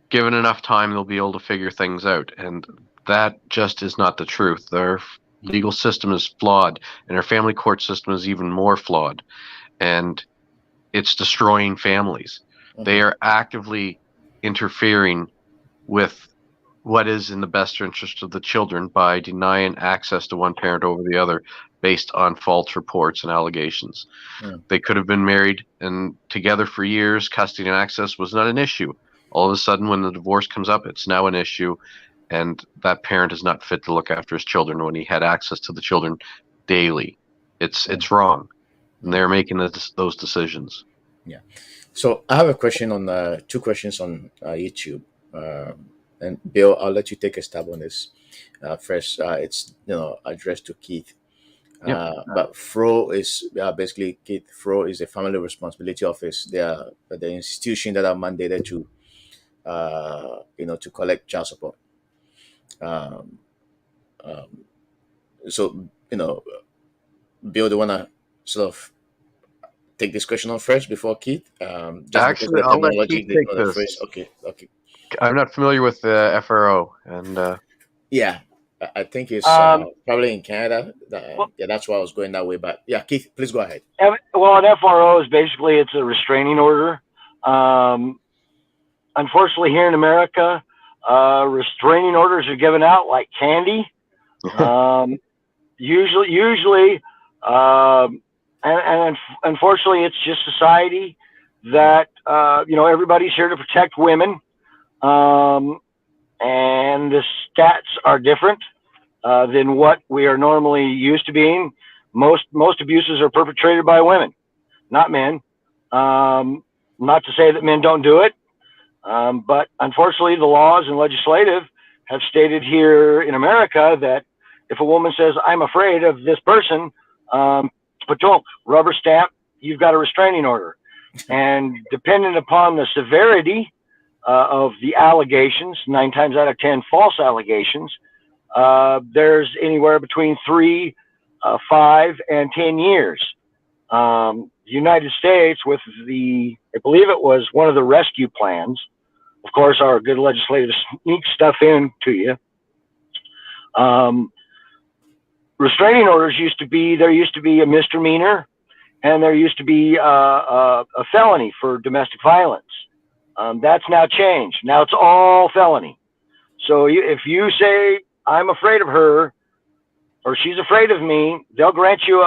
given enough time, they'll be able to figure things out. And that just is not the truth. Their legal system is flawed, and our family court system is even more flawed. And it's destroying families. They Hmm. are actively interfering with what is in the best interest of the children by denying access to one parent over the other based on false reports and allegations. Mm, They could have been married and together for years. Custody and access was not an issue. All of a sudden, when the divorce comes up, it's now an issue, and that parent is not fit to look after his children when he had access to the children daily. mm, It's wrong, and mm. they're making those decisions. Yeah. So I have a question on two questions on YouTube. And Bill, I'll let you take a stab on this first. It's addressed to Keith. Yep. But FRO is basically Keith. FRO is the Family Responsibility Office. They are the institution that are mandated to to collect child support. Um, um, so Bill, do you wanna sort of take this question on first before Keith? Just because of Actually, the I'll let Keith terminology, take the phrase. this. Okay, okay. I'm not familiar with the FRO, and Yeah, I think it's Um, probably in Canada. well, Yeah, that's why I was going that way. But yeah, Keith, please go ahead. well, an FRO is basically it's a restraining order. Um, Unfortunately, here in America, restraining orders are given out like candy. Um, usually, and unfortunately, it's just society that everybody's here to protect women, um, and the stats are different than what we are normally used to being. Most abuses are perpetrated by women, not men. Not to say that men don't do it, but unfortunately, the laws and legislative have stated here in America that if a woman says, "I'm afraid of this person," but don't rubber stamp, you've got a restraining order. And dependent upon the severity of the allegations, 9 times out of 10 false allegations, there's anywhere between 3, 5, and 10 years. The United States, with I believe it was one of the rescue plans, of course, our good legislative sneaks stuff in to you. Um, Restraining orders there used to be a misdemeanor, and there used to be a felony for domestic violence. That's now changed. Now it's all felony. So if you say, "I'm afraid of her," or "she's afraid of me," they'll grant you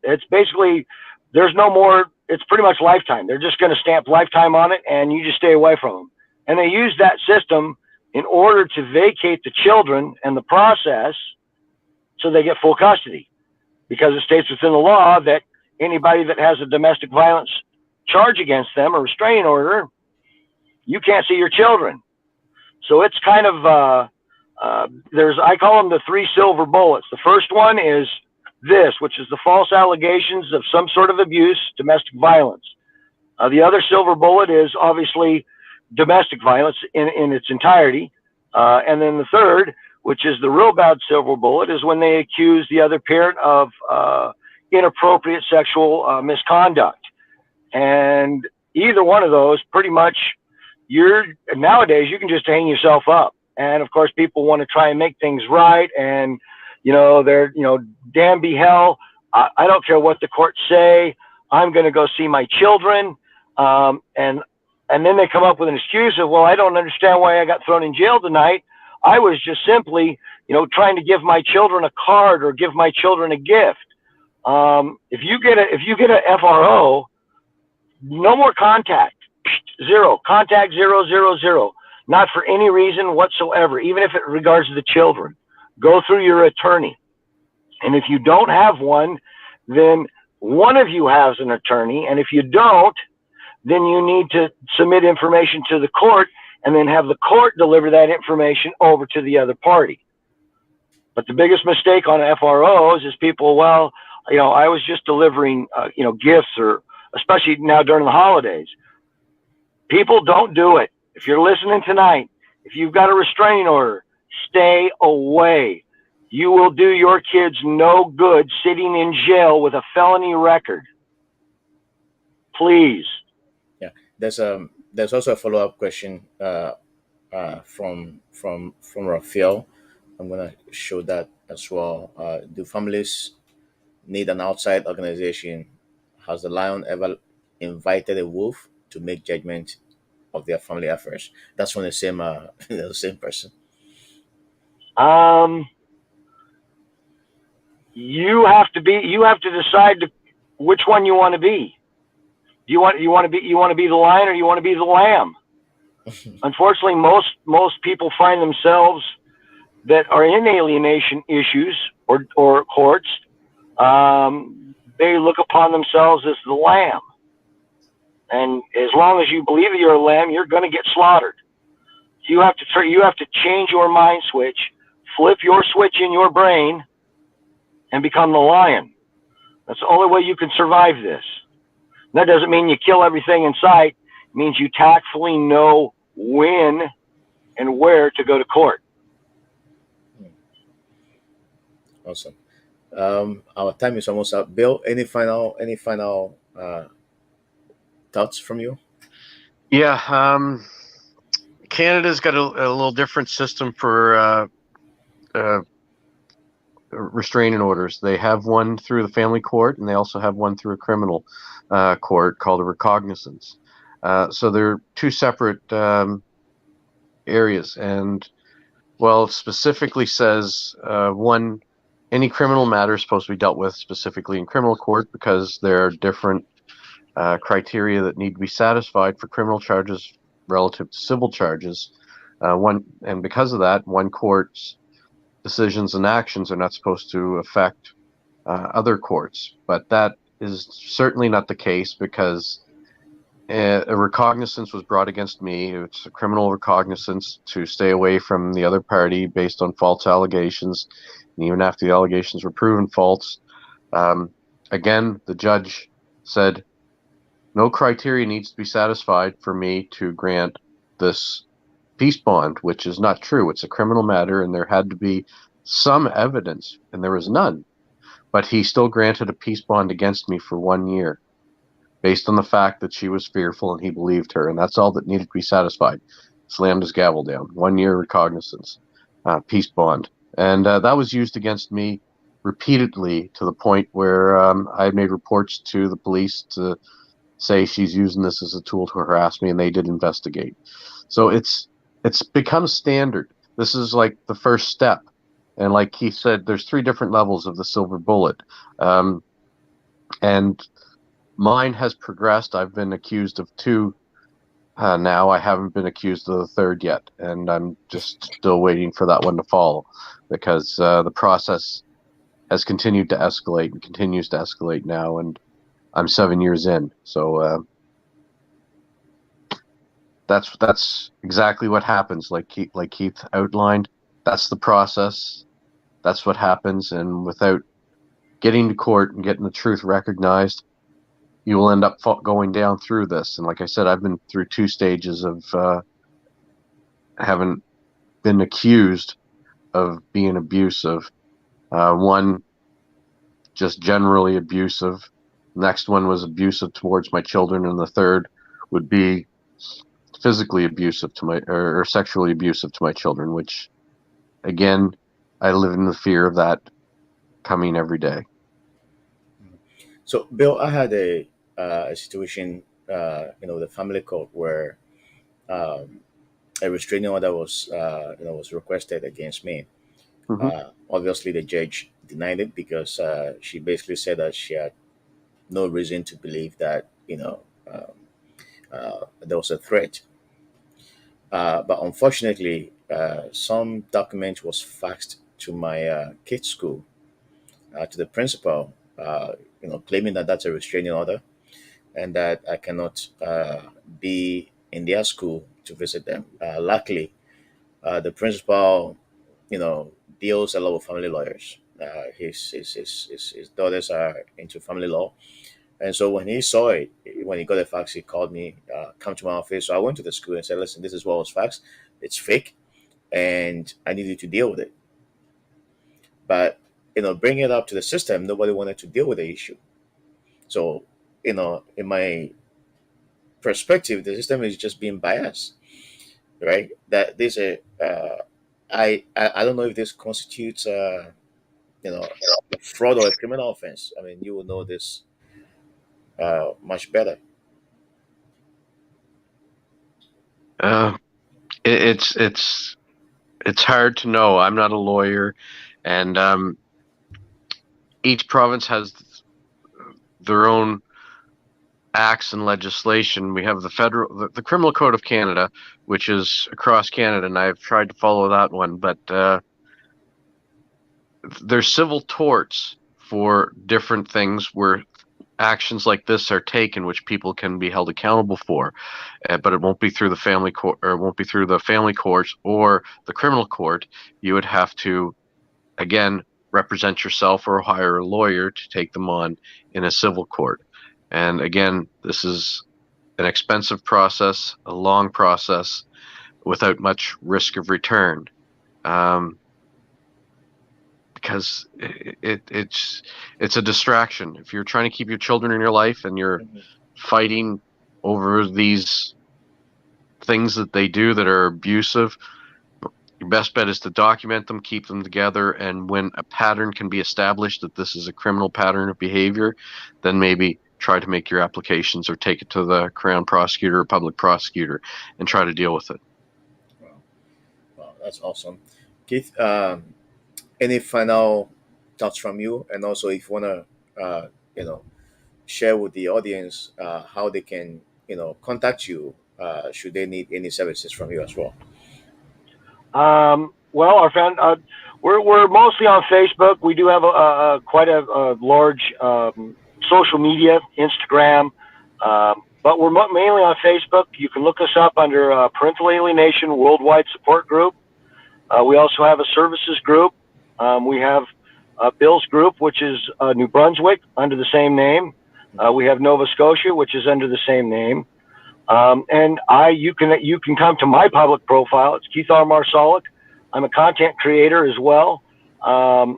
it's basically, there's no more, it's pretty much lifetime. They're just going to stamp lifetime on it, and you just stay away from them. And they use that system in order to vacate the children and the process so they get full custody, because it states within the law that anybody that has a domestic violence charge against them, or restraining order, you can't see your children. So it's kind of, I call them the 3 silver bullets. The first one is this, which is the false allegations of some sort of abuse, domestic violence. The other silver bullet is obviously domestic violence in its entirety. And then the third, which is the real bad silver bullet, is when they accuse the other parent of inappropriate sexual misconduct. And either one of those, pretty much, nowadays you can just hang yourself up. And of course, people want to try and make things right, and they're damn be hell, I don't care what the courts say, I'm going to go see my children. And then they come up with an excuse of, "Well, I don't understand why I got thrown in jail tonight. I was just simply, trying to give my children a card or give my children a gift." If you get a FRO, no more contact. Zero contact, 000. Not for any reason whatsoever, even if it regards the children. Go through your attorney. And if you don't have one, then one of you has an attorney. And if you don't, then you need to submit information to the court, and then have the court deliver that information over to the other party. But the biggest mistake on FROs is people, "Well, I was just delivering, gifts," or especially now during the holidays. People, don't do it. If you're listening tonight, if you've got a restraining order, stay away. You will do your kids no good sitting in jail with a felony record. Please. Yeah, there's also a follow up question from Raphael. I'm gonna show that as well. Do families need an outside organization? Has the lion ever invited a wolf to make judgment of their family affairs? That's from the same the same person. Um, you have to decide which one you want to be. Do you want to be the lion, or you want to be the lamb? Unfortunately, most people find themselves that are in alienation issues or courts. They look upon themselves as the lamb, and as long as you believe that you're a lamb, you're going to get slaughtered. You have to change your mind switch, flip your switch in your brain, and become the lion. That's the only way you can survive this. That doesn't mean you kill everything in sight. It means you tactfully know when and where to go to court. Awesome. Our time is almost up. Bill, any final thoughts from you? Yeah, Canada's got a little different system for uh, restraining orders. They have one through the family court, and they also have one through a criminal court called a recognizance. So they're two separate areas. And well, it specifically says one, any criminal matter is supposed to be dealt with specifically in criminal court because there are different criteria that need to be satisfied for criminal charges relative to civil charges. And because of that, one court's decisions and actions are not supposed to affect other courts. But that is certainly not the case because a recognizance was brought against me. It's a criminal recognizance to stay away from the other party based on false allegations. And even after the allegations were proven false, um, again, the judge said no criteria needs to be satisfied for me to grant this peace bond, which is not true. It's a criminal matter, and there had to be some evidence, and there was none. But he still granted a peace bond against me for 1 year based on the fact that she was fearful and he believed her, and that's all that needed to be satisfied. Slammed his gavel down. 1 year recognizance, peace bond, and that was used against me repeatedly to the point where I made reports to the police to say she's using this as a tool to harass me, and they did investigate. So it's become standard. This is like the first step, and like Keith said, there's 3 different levels of the silver bullet, and mine has progressed. I've been accused of 2 now. I haven't been accused of the 3rd yet, and I'm just still waiting for that one to follow because the process has continued to escalate and continues to escalate now, and I'm 7 years in. So that's exactly what happens. Like Keith outlined, that's the process. That's what happens, and without getting to court and getting the truth recognized, you will end up going down through this. And like I said, I've been through 2 stages of having been accused of being abusive. One, just generally abusive. Next one was abusive towards my children, and the third would be physically abusive to my or sexually abusive to my children. Which, again, I live in the fear of that coming every day. So, Bill, I had a situation, the family court where um, a restraining order was requested against me. Mm-hmm. Obviously, the judge denied it because she basically said that she had no reason to believe that there was a threat. But unfortunately, some document was faxed to my kid's school, to the principal, claiming that that's a restraining order and that I cannot be in their school to visit them. Luckily, the principal, deals a lot with family lawyers. His daughters are into family law. And so when he saw it, when he got the fax, he called me, come to my office. So I went to the school and said, listen, this is what was faxed. It's fake and I need you to deal with it. But, bringing it up to the system, nobody wanted to deal with the issue. So, in my perspective, the system is just being biased, right? That this I don't know if this constitutes a fraud or a criminal offense. I mean, you will know this much better. Uh, it's it's hard to know. I'm not a lawyer, and each province has their own acts and legislation. We have the Criminal Code of Canada, which is across Canada, and I've tried to follow that one, but there's civil torts for different things where actions like this are taken, which people can be held accountable for, but it won't be through the family court, or it won't be through the family courts or the criminal court. You would have to, again, represent yourself or hire a lawyer to take them on in a civil court. And again, this is an expensive process, a long process, without much risk of return. Because it's a distraction. If you're trying to keep your children in your life and you're Mhm. fighting over these things that they do that are abusive, your best bet is to document them, keep them together, and when a pattern can be established that this is a criminal pattern of behavior, then maybe try to make your applications or take it to the Crown prosecutor or public prosecutor and try to deal with it. Wow. Wow, that's awesome. Keith, any final thoughts from you? And also, if you want to, you know, share with the audience how they can, contact you should they need any services from you as well. Well, we're mostly on Facebook. We do have quite a large social media, Instagram, but we're mainly on Facebook. You can look us up under Parental Alienation Worldwide Support Group. We also have a services group. We have Bill's group, which is New Brunswick, under the same name. We have Nova Scotia, which is under the same name. And you can come to my public profile. It's Keith R. Marsolek. I'm a content creator as well.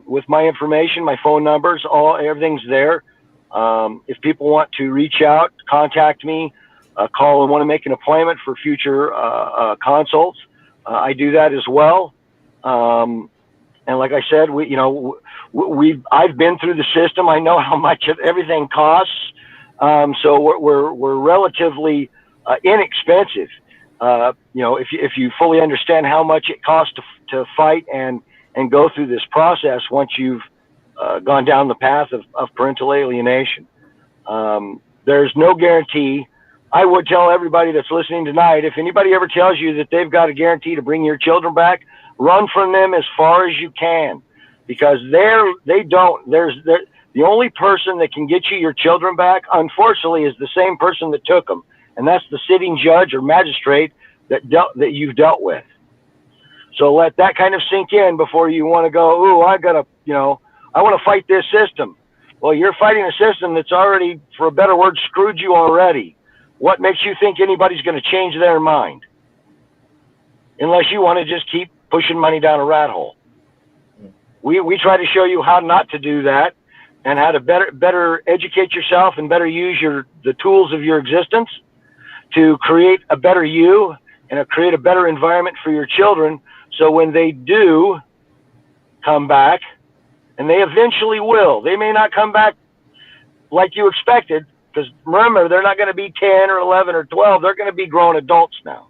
With my information, my phone numbers, everything's there. If people want to reach out, contact me, call and want to make an appointment for future consults, I do that as well. And like I said, I've been through the system. I know how much everything costs. So we're relatively inexpensive. If you fully understand how much it costs to fight and go through this process once you've gone down the path of parental alienation. There's no guarantee. I would tell everybody that's listening tonight, if anybody ever tells you that they've got a guarantee to bring your children back, run from them as far as you can, because they don't. The only person that can get you your children back, unfortunately, is the same person that took them, and that's the sitting judge or magistrate that you've dealt with. So let that kind of sink in before you want to go, ooh, I want to fight this system. Well, you're fighting a system that's already, for a better word, screwed you already. What makes you think anybody's going to change their mind? Unless you want to just keep pushing money down a rat hole. We try to show you how not to do that, and how to better educate yourself and better use the tools of your existence to create a better you and create a better environment for your children. So when they do come back, and they eventually will, they may not come back like you expected, because remember, they're not going to be 10 or 11 or 12. They're going to be grown adults now.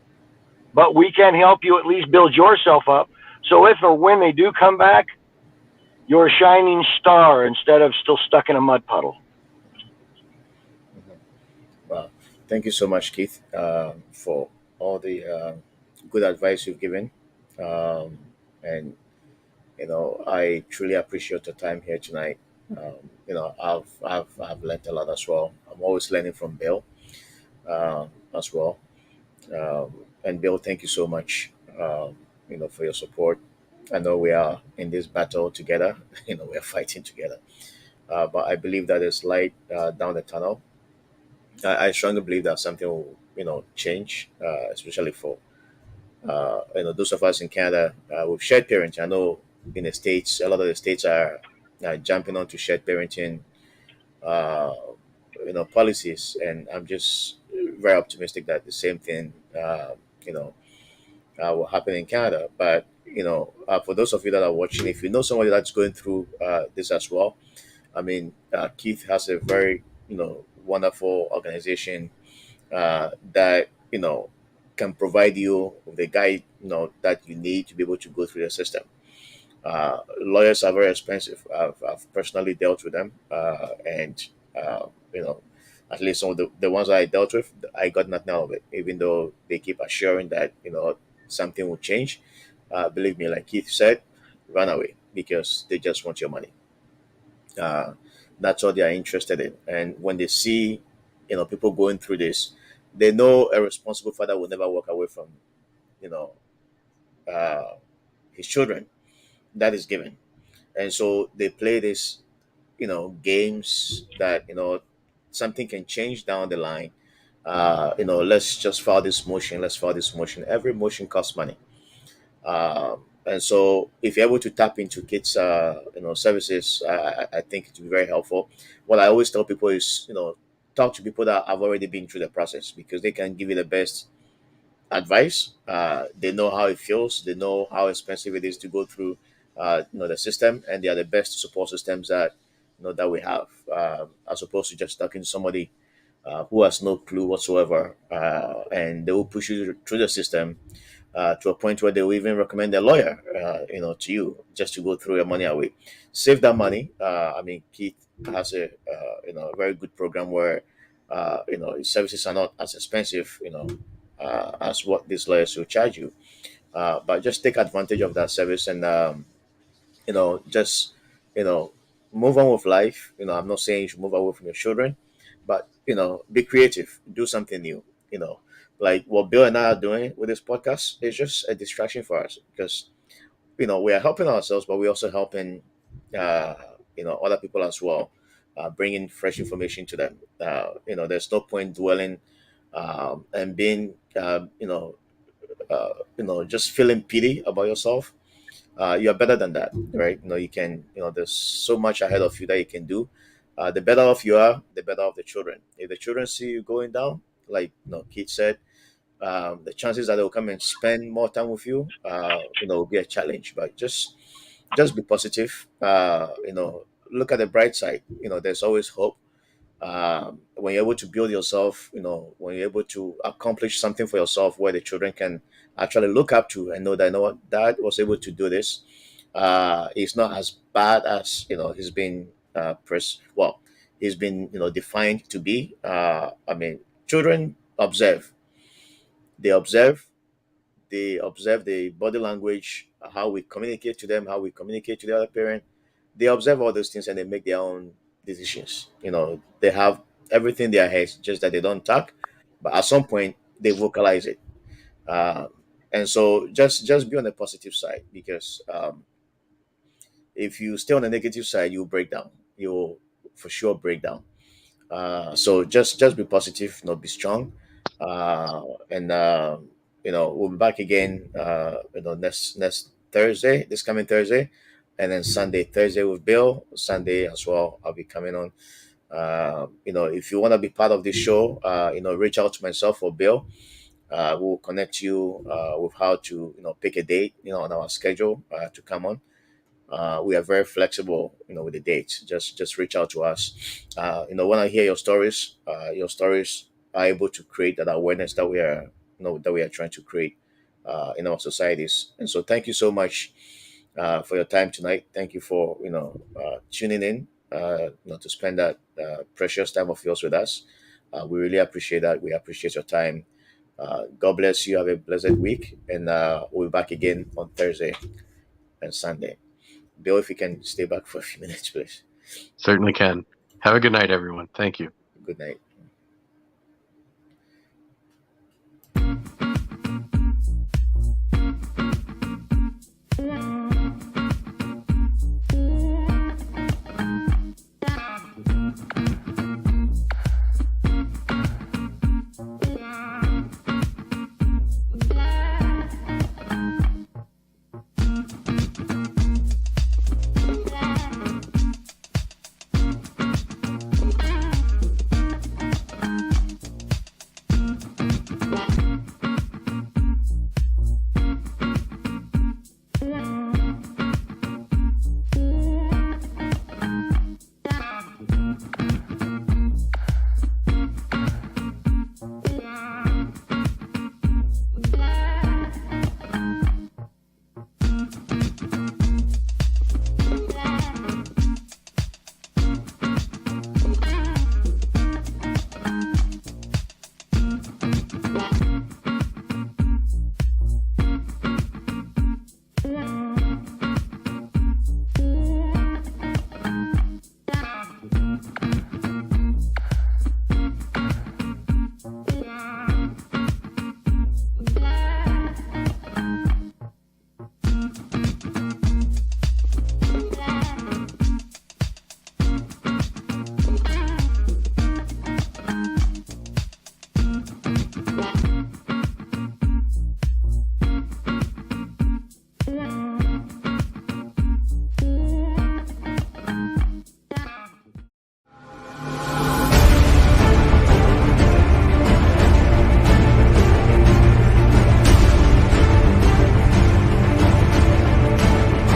But we can help you at least build yourself up. So if or when they do come back, you're a shining star instead of still stuck in a mud puddle. Well, thank you so much, Keith, for all the good advice you've given. Um, and I truly appreciate your time here tonight. I've learned a lot as well. I'm always learning from Bill as well. And Bill, thank you so much. For your support. I know we are in this battle together. We are fighting together. But I believe that there's light down the tunnel. I strongly believe that something will, change, especially for those of us in Canada with shared parenting. I know in the states, a lot of the states are jumping onto shared parenting, uh, policies, and I'm just very optimistic that the same thing, you know, will happen in Canada. But for those of you that are watching, if you know somebody that's going through this as well, I mean, Keith has a very wonderful organization that can provide you with the guide, that you need to be able to go through the system. Lawyers are very expensive. I've personally dealt with them, and uh, you know, at least some of the ones I dealt with, I got nothing out of it. Even though they keep assuring that something will change, believe me, like Keith said, run away because they just want your money. Uh, that's all they are interested in. And when they see, people going through this, they know a responsible father will never walk away from, you know, uh, his children. That is given. And so they play this, games that, something can change down the line. Let's just file this motion. Let's file this motion. Every motion costs money. And so if you're able to tap into kids services, I think it will be very helpful. What I always tell people is, talk to people that have already been through the process, because they can give you the best advice. They know how it feels. They know how expensive it is to go through the system, and they are the best support systems that we have, as opposed to just talking to somebody who has no clue whatsoever, and they will push you through the system to a point where they will even recommend a lawyer, to you, just to go through your money away. Save that money. I mean, Keith has a very good program where his services are not as expensive, as what these lawyers will charge you. But just take advantage of that service, and just you know move on with life. I'm not saying you should move away from your children, but be creative, do something new. Like what Bill and I are doing with this podcast is just a distraction for us, because we are helping ourselves, but we're also helping uh, other people as well, bringing fresh information to them. There's no point dwelling and being just feeling pity about yourself. You're better than that, right? You can, there's so much ahead of you that you can do. The better off you are, the better off the children. If the children see you going down, like Keith said, the chances that they'll come and spend more time with you, will be a challenge. But just be positive. Look at the bright side. There's always hope. When you're able to build yourself, when you're able to accomplish something for yourself, where the children can actually look up to and know that, what, dad was able to do this. It's not as bad as he's been well, he's been defined to be. I mean, children observe. They observe. They observe the body language, how we communicate to them, how we communicate to the other parent. They observe all those things and they make their own decisions. They have everything in their heads, just that they don't talk, but at some point they vocalize it. Um, and so just be on the positive side, because if you stay on the negative side, you'll break down. You'll for sure break down. So just be positive, be strong, and we'll be back again. Next Thursday, this coming Thursday, and then Thursday with Bill. Sunday as well, I'll be coming on. If you want to be part of this show, reach out to myself or Bill. We'll connect you with how to pick a date, on our schedule to come on. We are very flexible, with the dates. Just reach out to us. When I hear your stories are able to create that awareness that we are trying to create in our societies. And so, thank you so much for your time tonight. Thank you for tuning in, to spend that precious time of yours with us. We really appreciate that. We appreciate your time. God bless you. Have a blessed week, and we'll be back again on Thursday and Sunday. Bill, if you can stay back for a few minutes, please. Certainly can. Have a good night, everyone. Thank you. Good night.